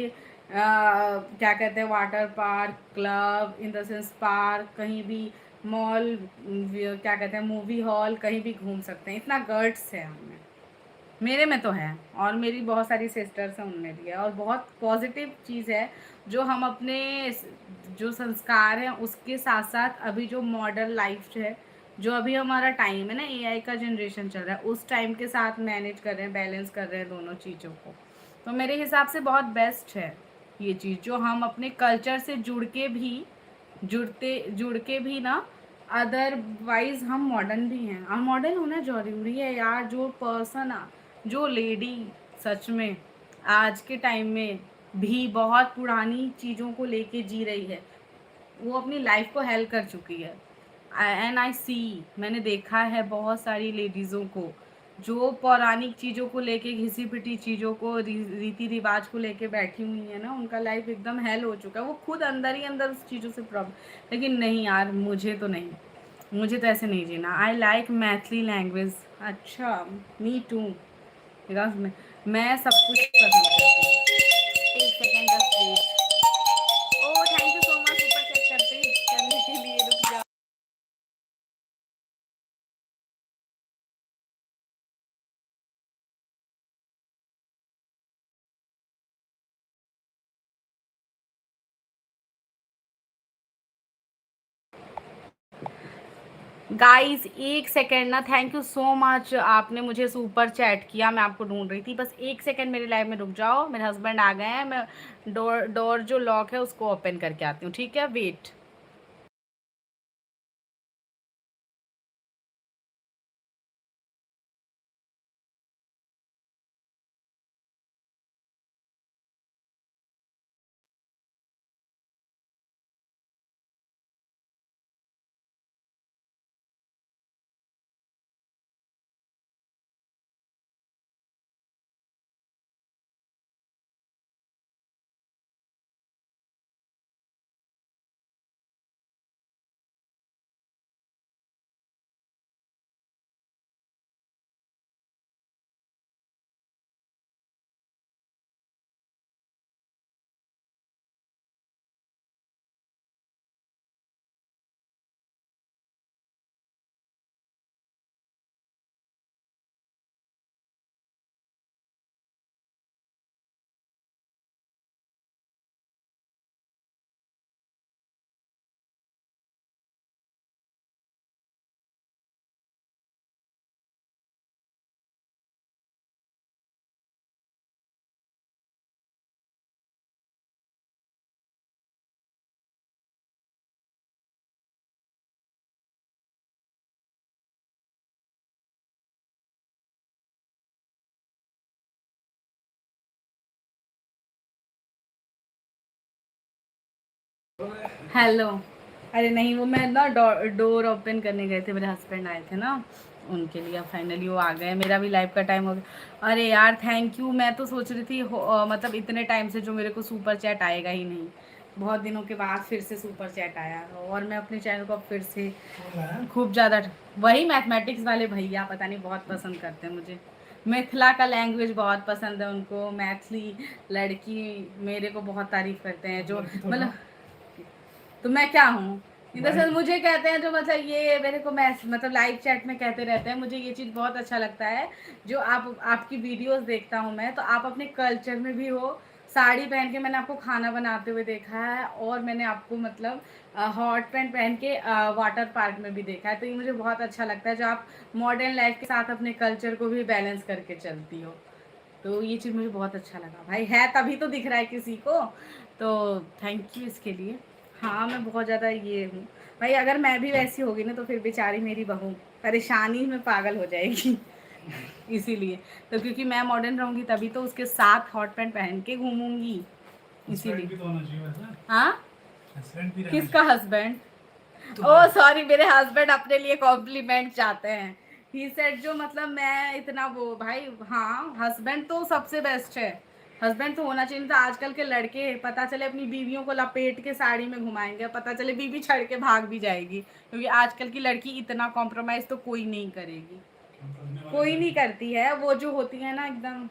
क्या कहते हैं, water park, club, in the sense park, कहीं भी मॉल, क्या कहते हैं, मूवी हॉल, कहीं भी घूम सकते हैं, इतना गर्ड्स है हमें, मेरे में तो है, और मेरी बहुत सारी सिस्टर्स हैं उनमें भी है, और बहुत पॉजिटिव चीज़ है जो हम अपने जो संस्कार हैं उसके साथ साथ अभी जो मॉडर्न लाइफ है, जो अभी हमारा टाइम है ना, एआई का जनरेशन चल रहा है, उस टाइम के साथ मैनेज कर रहे हैं, बैलेंस कर रहे हैं दोनों चीज़ों को। तो मेरे हिसाब से बहुत बेस्ट है ये चीज़, जो हम अपने कल्चर से जुड़ के भी ना, अदरवाइज हम मॉडर्न भी हैं, और मॉडर्न होना ज़रूरी है यार। जो पर्सन, जो लेडी सच में आज के टाइम में भी बहुत पुरानी चीज़ों को लेके जी रही है, वो अपनी लाइफ को हेल कर चुकी है। एंड आई सी, मैंने देखा है बहुत सारी लेडीज़ों को जो पौराणिक चीज़ों को लेके, घिसी पिटी चीज़ों को, रीति रिवाज को लेके बैठी हुई है ना, उनका लाइफ एकदम हेल हो चुका है। वो खुद अंदर ही अंदर उस चीज़ों से प्रॉब्लम, लेकिन नहीं यार, मुझे तो नहीं, मुझे तो ऐसे नहीं जीना। I like Maithili language. अच्छा, मी टू, बिकॉज मैं सब कुछ पसंद करती हूँ। एक सेकेंड बस wait. Oh thank you so much super check करने के लिए, रुक जाओ। गाइस एक सेकेंड ना, थैंक यू सो मच, आपने मुझे सुपर चैट किया, मैं आपको ढूंढ रही थी। बस एक सेकेंड मेरी लाइव में रुक जाओ, मेरे हस्बैंड आ गए हैं, मैं डोर डोर जो लॉक है उसको ओपन करके आती हूँ, ठीक है, वेट। हेलो। अरे नहीं, वो मैं ना डोर ओपन करने गए थे, मेरे हस्बैंड आए थे ना, उनके लिए। फाइनली वो आ गए, मेरा भी लाइव का टाइम हो गया। अरे यार थैंक यू, मैं तो सोच रही थी मतलब इतने टाइम से जो मेरे को सुपर चैट आएगा ही नहीं, बहुत दिनों के बाद फिर से सुपर चैट आया, और मैं अपने चैनल को फिर से खूब ज़्यादा, वही मैथमेटिक्स वाले भैया पता नहीं बहुत पसंद करते हैं मुझे। मिथिला का लैंग्वेज बहुत पसंद है उनको, मैथिली लड़की मेरे को बहुत तारीफ़ करते हैं, जो मतलब, तो मैं क्या हूँ इधर से, मुझे कहते हैं जो मतलब ये मेरे को मतलब लाइव चैट में कहते रहते हैं, मुझे ये चीज़ बहुत अच्छा लगता है, जो आपकी वीडियोस देखता हूँ मैं, तो आप अपने कल्चर में भी हो, साड़ी पहन के मैंने आपको खाना बनाते हुए देखा है, और मैंने आपको मतलब हॉट पैंट पहन के वाटर पार्क में भी देखा है, तो ये मुझे बहुत अच्छा लगता है, जो आप मॉडर्न लाइफ के साथ अपने कल्चर को भी बैलेंस करके चलती हो, तो ये चीज़ मुझे बहुत अच्छा लगा भाई, है तभी तो दिख रहा है किसी को, तो थैंक यू इसके लिए। हाँ मैं बहुत ज़्यादा ये हूँ भाई, अगर मैं भी वैसी होगी ना तो फिर बेचारी मेरी बहू परेशानी में पागल हो जाएगी इसीलिए, तो क्योंकि मैं मॉडर्न रहूँगी तभी तो उसके साथ हॉट पैंट पहन के घूमूंगी, इसीलिए। हाँ, किसका हस्बैंड? ओ सॉरी, मेरे हस्बैंड अपने लिए कॉम्प्लीमेंट चाहते हैं, ही सेड, जो मतलब मैं इतना वो भाई, हाँ हस्बैंड तो सबसे बेस्ट है, हस्बैंड तो होना चाहिए, तो आजकल के लड़के पता चले अपनी बीवियों को लपेट के साड़ी में घुमाएंगे, पता चले बीवी छड़ के भाग भी जाएगी, क्योंकि आजकल की लड़की इतना कॉम्प्रोमाइज़ तो कोई नहीं करेगी, कोई नहीं करती है, वो जो होती है ना एकदम,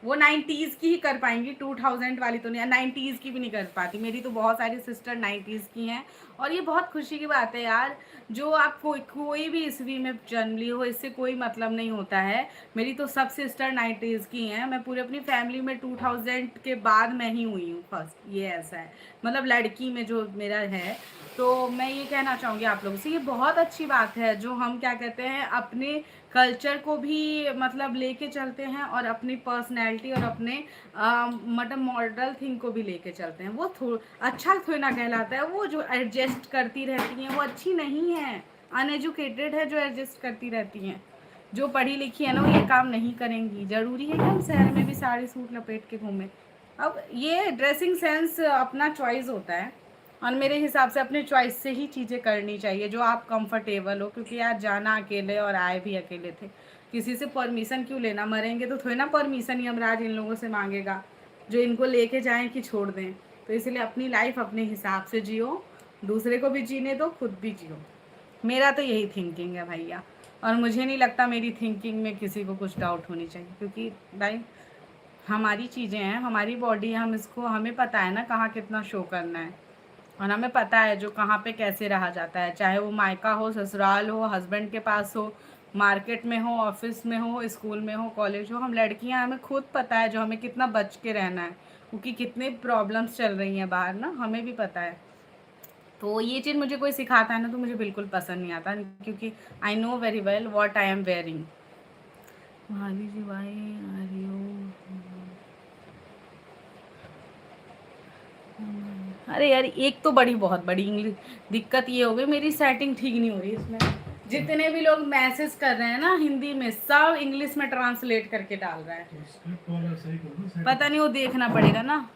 वो 90s की ही कर पाएंगी, 2000 वाली तो नहीं, 90s की भी नहीं कर पाती, मेरी तो बहुत सारी सिस्टर 90s की हैं, और ये बहुत खुशी की बात है यार, जो आप कोई भी ईस्वी में जन्म ली हो, इससे कोई मतलब नहीं होता है, मेरी तो सब सिस्टर 90s की हैं, मैं पूरे अपनी फैमिली में 2000 के बाद मैं ही हुई हूँ फर्स्ट, ये ऐसा है, मतलब लड़की में जो मेरा है, तो मैं ये कहना चाहूँगी आप लोगों से, ये बहुत अच्छी बात है, जो हम क्या कहते हैं अपने कल्चर को भी मतलब लेके चलते हैं, और अपनी पर्सनैलिटी और अपने मतलब मॉडल थिंग को भी लेके चलते हैं, वो अच्छा थोड़ी ना कहलाता है, वो जो एडजस्ट करती रहती हैं वो अच्छी नहीं है, अनएजुकेटेड है जो एडजस्ट करती रहती हैं, जो पढ़ी लिखी है ना वो ये काम नहीं करेंगी, ज़रूरी है कि हम शहर में भी साड़ी सूट लपेट के घूमें, अब ये ड्रेसिंग सेंस अपना चॉइस होता है, और मेरे हिसाब से अपने चॉइस से ही चीज़ें करनी चाहिए जो आप कंफर्टेबल हो, क्योंकि यार जाना अकेले और आए भी अकेले थे, किसी से परमिशन क्यों लेना, मरेंगे तो थोड़ी ना परमिशन ही यमराज इन लोगों से मांगेगा जो इनको लेके जाएं कि छोड़ दें। तो इसलिए अपनी लाइफ अपने हिसाब से जियो, दूसरे को भी जीने दो, खुद भी जियो। मेरा तो यही थिंकिंग है भैया, और मुझे नहीं लगता मेरी थिंकिंग में किसी को कुछ डाउट होनी चाहिए, क्योंकि भाई हमारी चीज़ें हैं, हमारी बॉडी है, हम इसको, हमें पता है ना कहाँ कितना शो करना है, और हमें पता है जो कहाँ पे कैसे रहा जाता है, चाहे वो मायका हो, ससुराल हो, हस्बैंड के पास हो, मार्केट में हो, ऑफिस में हो, स्कूल में हो, कॉलेज हो। हम लड़कियां, हमें खुद पता है जो हमें कितना बच के रहना है, क्योंकि कितने प्रॉब्लम्स चल रही हैं बाहर ना, हमें भी पता है। तो ये चीज़ मुझे कोई सिखाता है ना तो मुझे बिल्कुल पसंद नहीं आता, क्योंकि I know very well what I am wearing. भाभी जी भाई आर यू, अरे यार एक तो बहुत बड़ी इंग्लिश दिक्कत ये हो गई, मेरी सेटिंग ठीक नहीं हो रही इसमें। जितने भी लोग मैसेज कर रहे हैं ना हिंदी में, सब इंग्लिश में ट्रांसलेट करके डाल रहा है, पता नहीं, वो देखना पड़ेगा ना।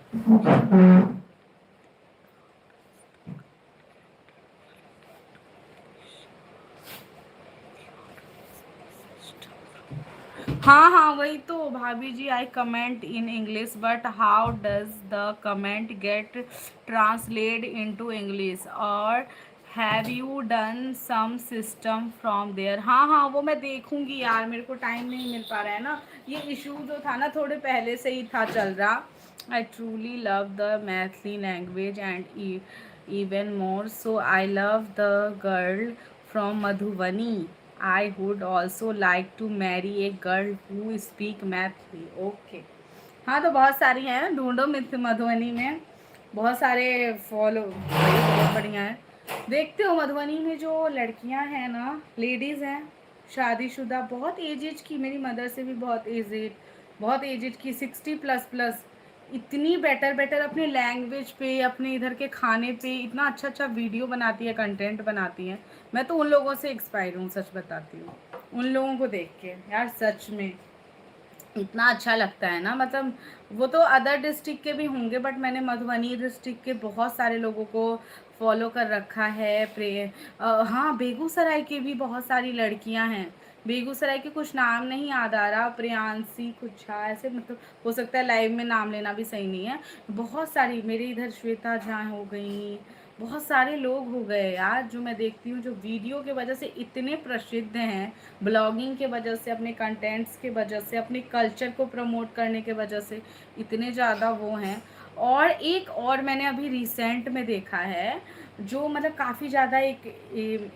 हाँ हाँ वही तो भाभी जी, I comment in English but how does the comment get translate into English, और have you done some system from there. हाँ हाँ वो मैं देखूंगी यार, मेरे को टाइम नहीं मिल पा रहा है ना, ये इशू जो था ना थोड़े पहले से ही था चल रहा। I truly love the Maithili language and even more so I love the girl from Madhubani. I would also like to marry a girl who speak Mathli. Okay. हाँ तो बहुत सारी हैं, ढूंढो मिथ मधुबनी में, बहुत सारे फॉलो, बहुत बढ़िया है। देखते हो मधुबनी में जो लड़कियां हैं ना, लेडीज़ हैं शादीशुदा, बहुत एजेड की, मेरी मदर से भी बहुत एजेड, बहुत एजेड की, 60++, इतनी बेटर बेटर अपने लैंग्वेज पे, अपने इधर के खाने पे इतना अच्छा अच्छा वीडियो बनाती है, कंटेंट बनाती हैं। मैं तो उन लोगों से एक्सपायर हूँ, सच बताती हूँ, उन लोगों को देख के यार सच में इतना अच्छा लगता है ना, मतलब वो तो अदर डिस्ट्रिक्ट के भी होंगे बट मैंने मधुबनी डिस्ट्रिक्ट के बहुत सारे लोगों को फॉलो कर रखा है। हाँ बेगूसराय के भी बहुत सारी लड़कियां हैं, बेगूसराय के कुछ नाम नहीं याद आ रहा, प्रियांशी कुछ ऐसे, मतलब हो सकता है लाइव में नाम लेना भी सही नहीं है। बहुत सारी मेरे इधर श्वेता झा हो गई, बहुत सारे लोग हो गए यार जो मैं देखती हूँ, जो वीडियो के वजह से इतने प्रसिद्ध हैं, ब्लॉगिंग के वजह से, अपने कंटेंट्स के वजह से, अपने कल्चर को प्रमोट करने के वजह से इतने ज़्यादा वो हैं। और एक और मैंने अभी रिसेंट में देखा है जो मतलब काफ़ी ज़्यादा एक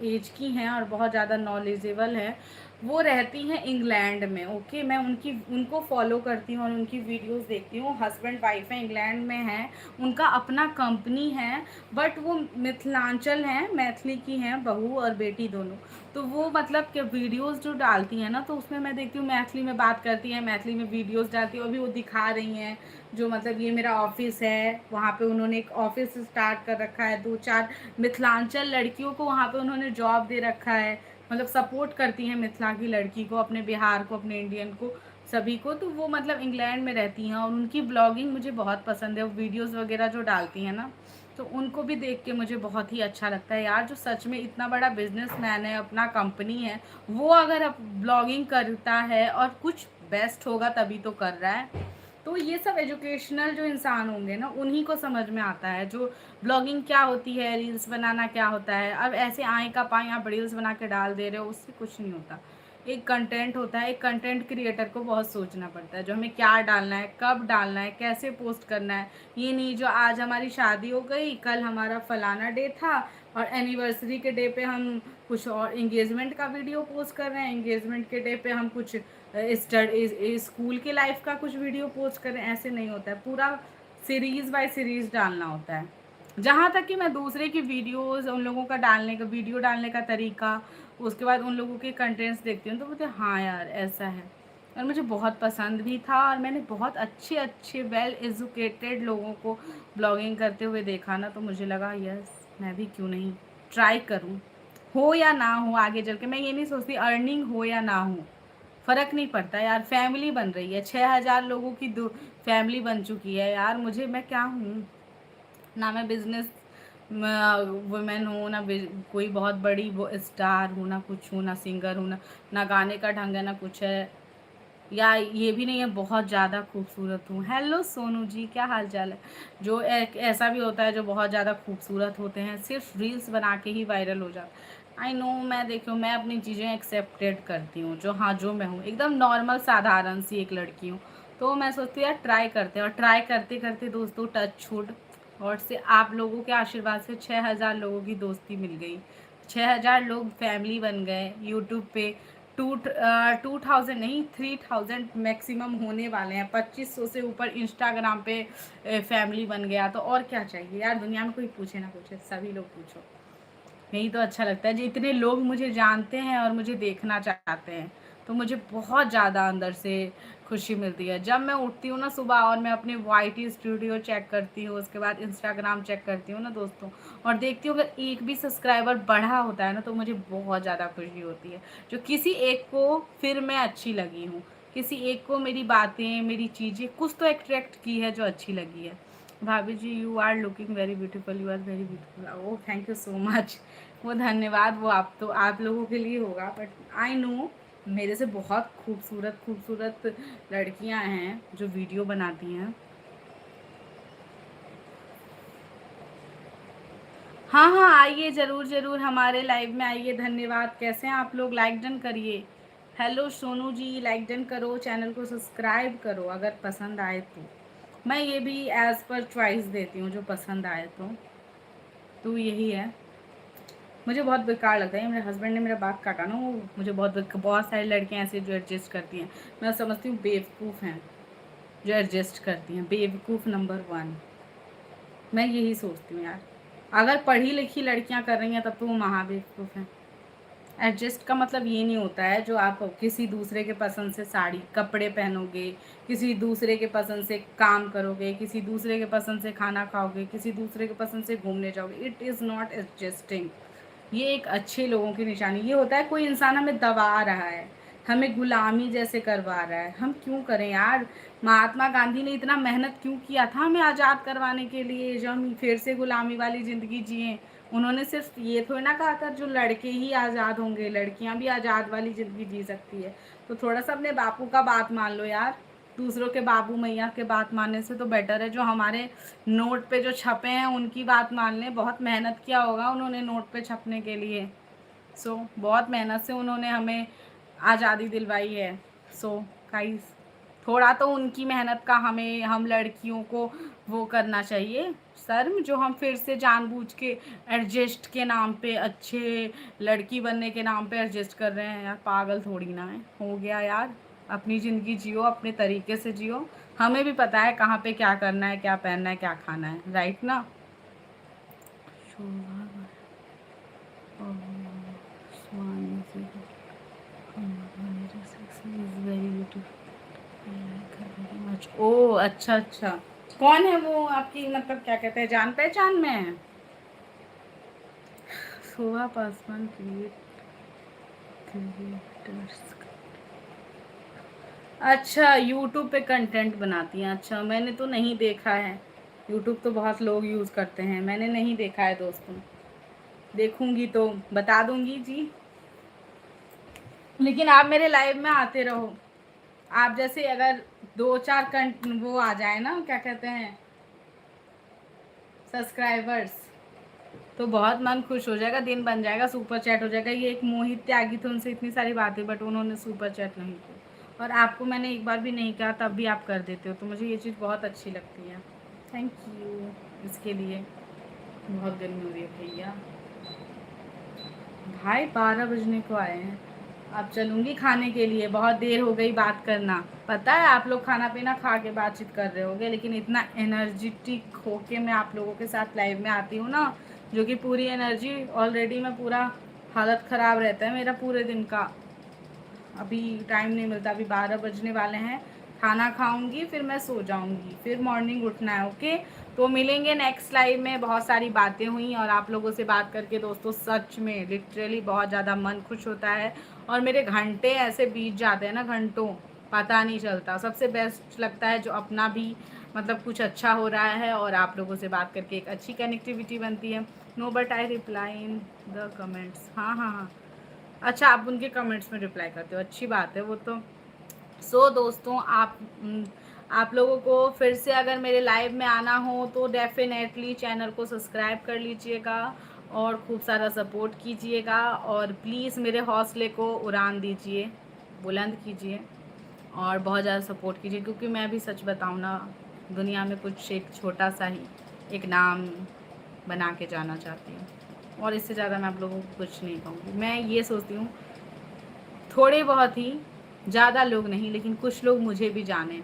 एज की हैं और बहुत ज़्यादा नॉलेजेबल है, वो रहती हैं इंग्लैंड में। ओके मैं उनको फॉलो करती हूँ और उनकी वीडियोस देखती हूँ, हस्बैंड वाइफ है, इंग्लैंड में है, उनका अपना कंपनी है, बट वो मिथिलांचल हैं, मैथिली की हैं, बहू और बेटी दोनों। तो वो मतलब कि वीडियोस जो डालती हैं ना तो उसमें मैं देखती हूँ मैथिली में बात करती हैं, मैथिली में वीडियोस डालती हैं। अभी वो दिखा रही हैं जो मतलब ये मेरा ऑफिस है, वहाँ पे उन्होंने एक ऑफिस स्टार्ट कर रखा है, 2-4 मिथिलांचल लड़कियों को वहाँ पे उन्होंने जॉब दे रखा है, मतलब सपोर्ट करती हैं मिथिला की लड़की को, अपने बिहार को, अपने इंडियन को, सभी को। तो वो मतलब इंग्लैंड में रहती हैं और उनकी ब्लॉगिंग मुझे बहुत पसंद है, वो वीडियोस वगैरह जो डालती हैं ना तो उनको भी देख के मुझे बहुत ही अच्छा लगता है यार, जो सच में इतना बड़ा बिजनेसमैन है, अपना कंपनी है, वो अगर अब ब्लॉगिंग करता है और कुछ बेस्ट होगा तभी तो कर रहा है। तो ये सब एजुकेशनल जो इंसान होंगे ना उन्हीं को समझ में आता है जो ब्लॉगिंग क्या होती है, रील्स बनाना क्या होता है। अब ऐसे आए का पाए आप रील्स बना के डाल दे रहे हो, उससे कुछ नहीं होता। एक कंटेंट होता है, एक कंटेंट क्रिएटर को बहुत सोचना पड़ता है जो हमें क्या डालना है, कब डालना है, कैसे पोस्ट करना है। ये नहीं जो आज हमारी शादी हो गई, कल हमारा फलाना डे था और एनिवर्सरी के डे पे हम कुछ और, इंगेजमेंट का वीडियो पोस्ट कर रहे हैं, इंगेजमेंट के डे पे हम कुछ स्कूल के लाइफ का कुछ वीडियो पोस्ट कर रहे हैं। ऐसे नहीं होता है, पूरा सीरीज़ बाय सीरीज़ डालना होता है। जहाँ तक कि मैं दूसरे की वीडियोस, उन लोगों का डालने का, वीडियो डालने का तरीका, उसके बाद उन लोगों के कंटेंट्स देखती हूँ तो बोलते हैं हाँ यार ऐसा है, और मुझे बहुत पसंद भी था। और मैंने बहुत अच्छे अच्छे वेल एजुकेटेड लोगों को ब्लॉगिंग करते हुए देखा ना, तो मुझे लगा यस मैं भी क्यों नहीं ट्राई करूँ, हो या ना हो आगे चल के। मैं ये नहीं सोचती अर्निंग हो या ना हो, फ़र्क नहीं पड़ता यार, फैमिली बन रही है, 6,000 लोगों की दो फैमिली बन चुकी है यार। मुझे, मैं क्या हूँ ना, मैं बिजनेस वुमेन हूँ ना, कोई बहुत बड़ी वो स्टार हूँ ना, कुछ हूँ ना, सिंगर हूँ ना, ना गाने का ढंग है ना कुछ है, या ये भी नहीं है बहुत ज़्यादा खूबसूरत हूँ। हेलो सोनू जी, क्या हाल चाल है। जो एक ऐसा भी होता है जो बहुत ज़्यादा खूबसूरत होते हैं, सिर्फ रील्स बना के ही वायरल हो जाता। आई नो, मैं देखो, मैं अपनी चीज़ें एक्सेप्टेड करती हूँ, जो हाँ जो मैं हूँ, एकदम नॉर्मल साधारण सी एक लड़की हूँ। तो मैं सोचती हूँ यार ट्राई करते हैं, और ट्राई करते करते दोस्तों टच छूट और से आप लोगों के आशीर्वाद से 6,000 लोगों की दोस्ती मिल गई, 6,000 लोग फैमिली बन गए यूट्यूब पे। 2,000 नहीं, 3,000 मैक्सिमम होने वाले हैं, 2,500 से ऊपर इंस्टाग्राम पे फैमिली बन गया। तो और क्या चाहिए यार, दुनिया में कोई पूछे ना पूछे, सभी लोग पूछो, यही तो अच्छा लगता है। जो इतने लोग मुझे जानते हैं और मुझे देखना चाहते हैं, तो मुझे बहुत ज़्यादा अंदर से खुशी मिलती है। जब मैं उठती हूँ ना सुबह और मैं अपने वाईटी स्टूडियो चेक करती हूँ, उसके बाद इंस्टाग्राम चेक करती हूँ ना दोस्तों, और देखती हूँ अगर एक भी सब्सक्राइबर बढ़ा होता है ना, तो मुझे बहुत ज़्यादा खुशी होती है। जो किसी एक को फिर मैं अच्छी लगी हूँ, किसी एक को मेरी बातें, मेरी चीज़ें कुछ तो अट्रैक्ट की है जो अच्छी लगी है। भाभी जी, you are looking very beautiful, you are very beautiful, oh thank you so much. वो धन्यवाद वो आप तो आप लोगों के लिए होगा, बट आई नो मेरे से बहुत खूबसूरत खूबसूरत लड़कियां हैं जो वीडियो बनाती हैं। हाँ हाँ, आइए ज़रूर ज़रूर, हमारे लाइव में आइए। धन्यवाद। कैसे हैं आप लोग, लाइक डन करिए। Hello Sonu ji, like done करो, चैनल को सब्सक्राइब करो अगर पसंद आए तो। मैं ये भी एज़ पर चॉइस देती हूँ, जो पसंद आए तो यही है। मुझे बहुत बेकार लगता है, मेरे हस्बैंड ने मेरा बात काटा ना, वो मुझे बहुत सारी लड़कियां ऐसी जो एडजस्ट करती हैं, मैं समझती हूँ बेवकूफ़ हैं जो एडजस्ट करती हैं, बेवकूफ़ नंबर 1। मैं यही सोचती हूँ यार, अगर पढ़ी लिखी लड़कियां कर रही हैं तब तो वो महाबेवकूफ़ हैं। एडजस्ट का मतलब ये नहीं होता है जो आप किसी दूसरे के पसंद से साड़ी कपड़े पहनोगे, किसी दूसरे के पसंद से काम करोगे, किसी दूसरे के पसंद से खाना खाओगे, किसी दूसरे के पसंद से घूमने जाओगे। It is not adjusting. ये एक अच्छे लोगों की निशानी ये होता है, कोई इंसान हमें दबा रहा है, हमें गुलामी जैसे करवा रहा है, हम क्यों करें यार। महात्मा गांधी ने इतना मेहनत क्यों किया था हमें आज़ाद करवाने के लिए, जो हम फिर से गुलामी वाली ज़िंदगी जिए। उन्होंने सिर्फ ये थोड़ी ना कहा था जो लड़के ही आज़ाद होंगे, लड़कियां भी आज़ाद वाली ज़िंदगी जी सकती है। तो थोड़ा सा अपने बापू का बात मान लो यार, दूसरों के बाबू मैया के बात मानने से तो बेटर है जो हमारे नोट पे जो छपे हैं उनकी बात मान लें। बहुत मेहनत किया होगा उन्होंने नोट पे छपने के लिए। बहुत मेहनत से उन्होंने हमें आज़ादी दिलवाई है। सो गाइस, थोड़ा तो उनकी मेहनत का हमें, हम लड़कियों को वो करना चाहिए शर्म, जो हम फिर से जानबूझ के एडजस्ट के नाम पे, अच्छे लड़की बनने के नाम पे एडजस्ट कर रहे हैं यार। पागल थोड़ी ना है, हो गया यार। अपनी ज़िंदगी जियो, अपने तरीके से जियो। हमें भी पता है कहाँ पे क्या करना है, क्या पहनना है, क्या खाना है, राइट ना। ओह अच्छा अच्छा, कौन है वो आपकी, मतलब क्या कहते हैं, जान पहचान में है। सोहा पासवान क्रिएटर्स, अच्छा यूट्यूब पे कंटेंट बनाती हैं। अच्छा, मैंने तो नहीं देखा है। यूट्यूब तो बहुत लोग यूज़ करते हैं, मैंने नहीं देखा है दोस्तों। देखूंगी तो बता दूंगी जी। लेकिन आप मेरे लाइव में आते रहो। आप जैसे अगर 2-4 वो आ जाए ना, क्या कहते हैं, सब्सक्राइबर्स, तो बहुत मन खुश हो जाएगा, दिन बन जाएगा, सुपर चैट हो जाएगा। ये एक मोहित त्यागी थे, उनसे इतनी सारी बातें, बट उन्होंने सुपर चैट नहीं की, और आपको मैंने एक बार भी नहीं कहा तब भी आप कर देते हो, तो मुझे ये चीज़ बहुत अच्छी लगती है। थैंक यू इसके लिए। बहुत गर्मी हो रही है भैया, भाई 12 बजने को आए हैं। अब चलूँगी खाने के लिए, बहुत देर हो गई बात करना। पता है आप लोग खाना पीना खा के बातचीत कर रहे होगे, लेकिन इतना एनर्जेटिक होके मैं आप लोगों के साथ लाइव में आती हूँ ना, जो कि पूरी एनर्जी, ऑलरेडी मैं पूरा हालत ख़राब रहता है मेरा पूरे दिन का। अभी टाइम नहीं मिलता, अभी 12 बजने वाले हैं। खाना खाऊंगी फिर मैं सो जाऊंगी, फिर मॉर्निंग उठना है। ओके, तो मिलेंगे नेक्स्ट लाइव में। बहुत सारी बातें हुई और आप लोगों से बात करके दोस्तों सच में लिटरली बहुत ज़्यादा मन खुश होता है और मेरे घंटे ऐसे बीत जाते हैं ना, घंटों पता नहीं चलता। सबसे बेस्ट लगता है जो अपना भी मतलब कुछ अच्छा हो रहा है और आप लोगों से बात करके एक अच्छी कनेक्टिविटी बनती है। No but I reply in the comments. हाँ हाँ हाँ, अच्छा आप उनके कमेंट्स में रिप्लाई करते हो, अच्छी बात है वो तो। सो दोस्तों आप लोगों को फिर से अगर मेरे लाइव में आना हो तो डेफिनेटली चैनल को सब्सक्राइब कर लीजिएगा और खूब सारा सपोर्ट कीजिएगा और प्लीज़ मेरे हौसले को उड़ान दीजिए, बुलंद कीजिए और बहुत ज़्यादा सपोर्ट कीजिए, क्योंकि मैं भी सच बताऊँ ना, दुनिया में कुछ एक छोटा सा ही एक नाम बना के जाना चाहती हूँ और इससे ज़्यादा मैं आप लोगों को कुछ नहीं कहूँगी। मैं ये सोचती हूँ थोड़े बहुत ही, ज़्यादा लोग नहीं, लेकिन कुछ लोग मुझे भी जाने,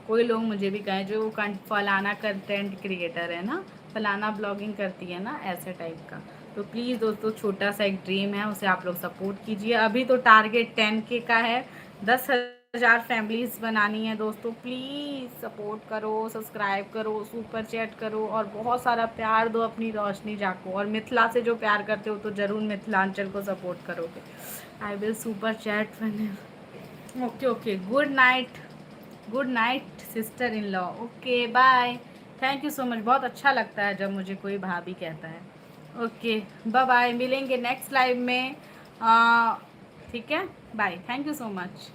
कोई लोग मुझे भी कहें जो फलाना कंटेंट क्रिएटर है ना, फलाना ब्लॉगिंग करती है ना, ऐसे टाइप का। तो प्लीज़ दोस्तों छोटा सा एक ड्रीम है, उसे आप लोग सपोर्ट कीजिए। अभी तो टारगेट 10K का है, 10,000 फैमिलीज बनानी है दोस्तों। प्लीज़ सपोर्ट करो, सब्सक्राइब करो, सुपर चैट करो और बहुत सारा प्यार दो अपनी रोशनी झा को। और मिथिला से जो प्यार करते हो तो ज़रूर मिथिलांचल को सपोर्ट करोगे। I will super chat. Okay okay, good night sister in law. Okay bye, thank you so much. बहुत अच्छा लगता है जब मुझे कोई भाभी कहता है। ओके बाय बाय, मिलेंगे नेक्स्ट लाइव में। ठीक है, bye, thank you so much.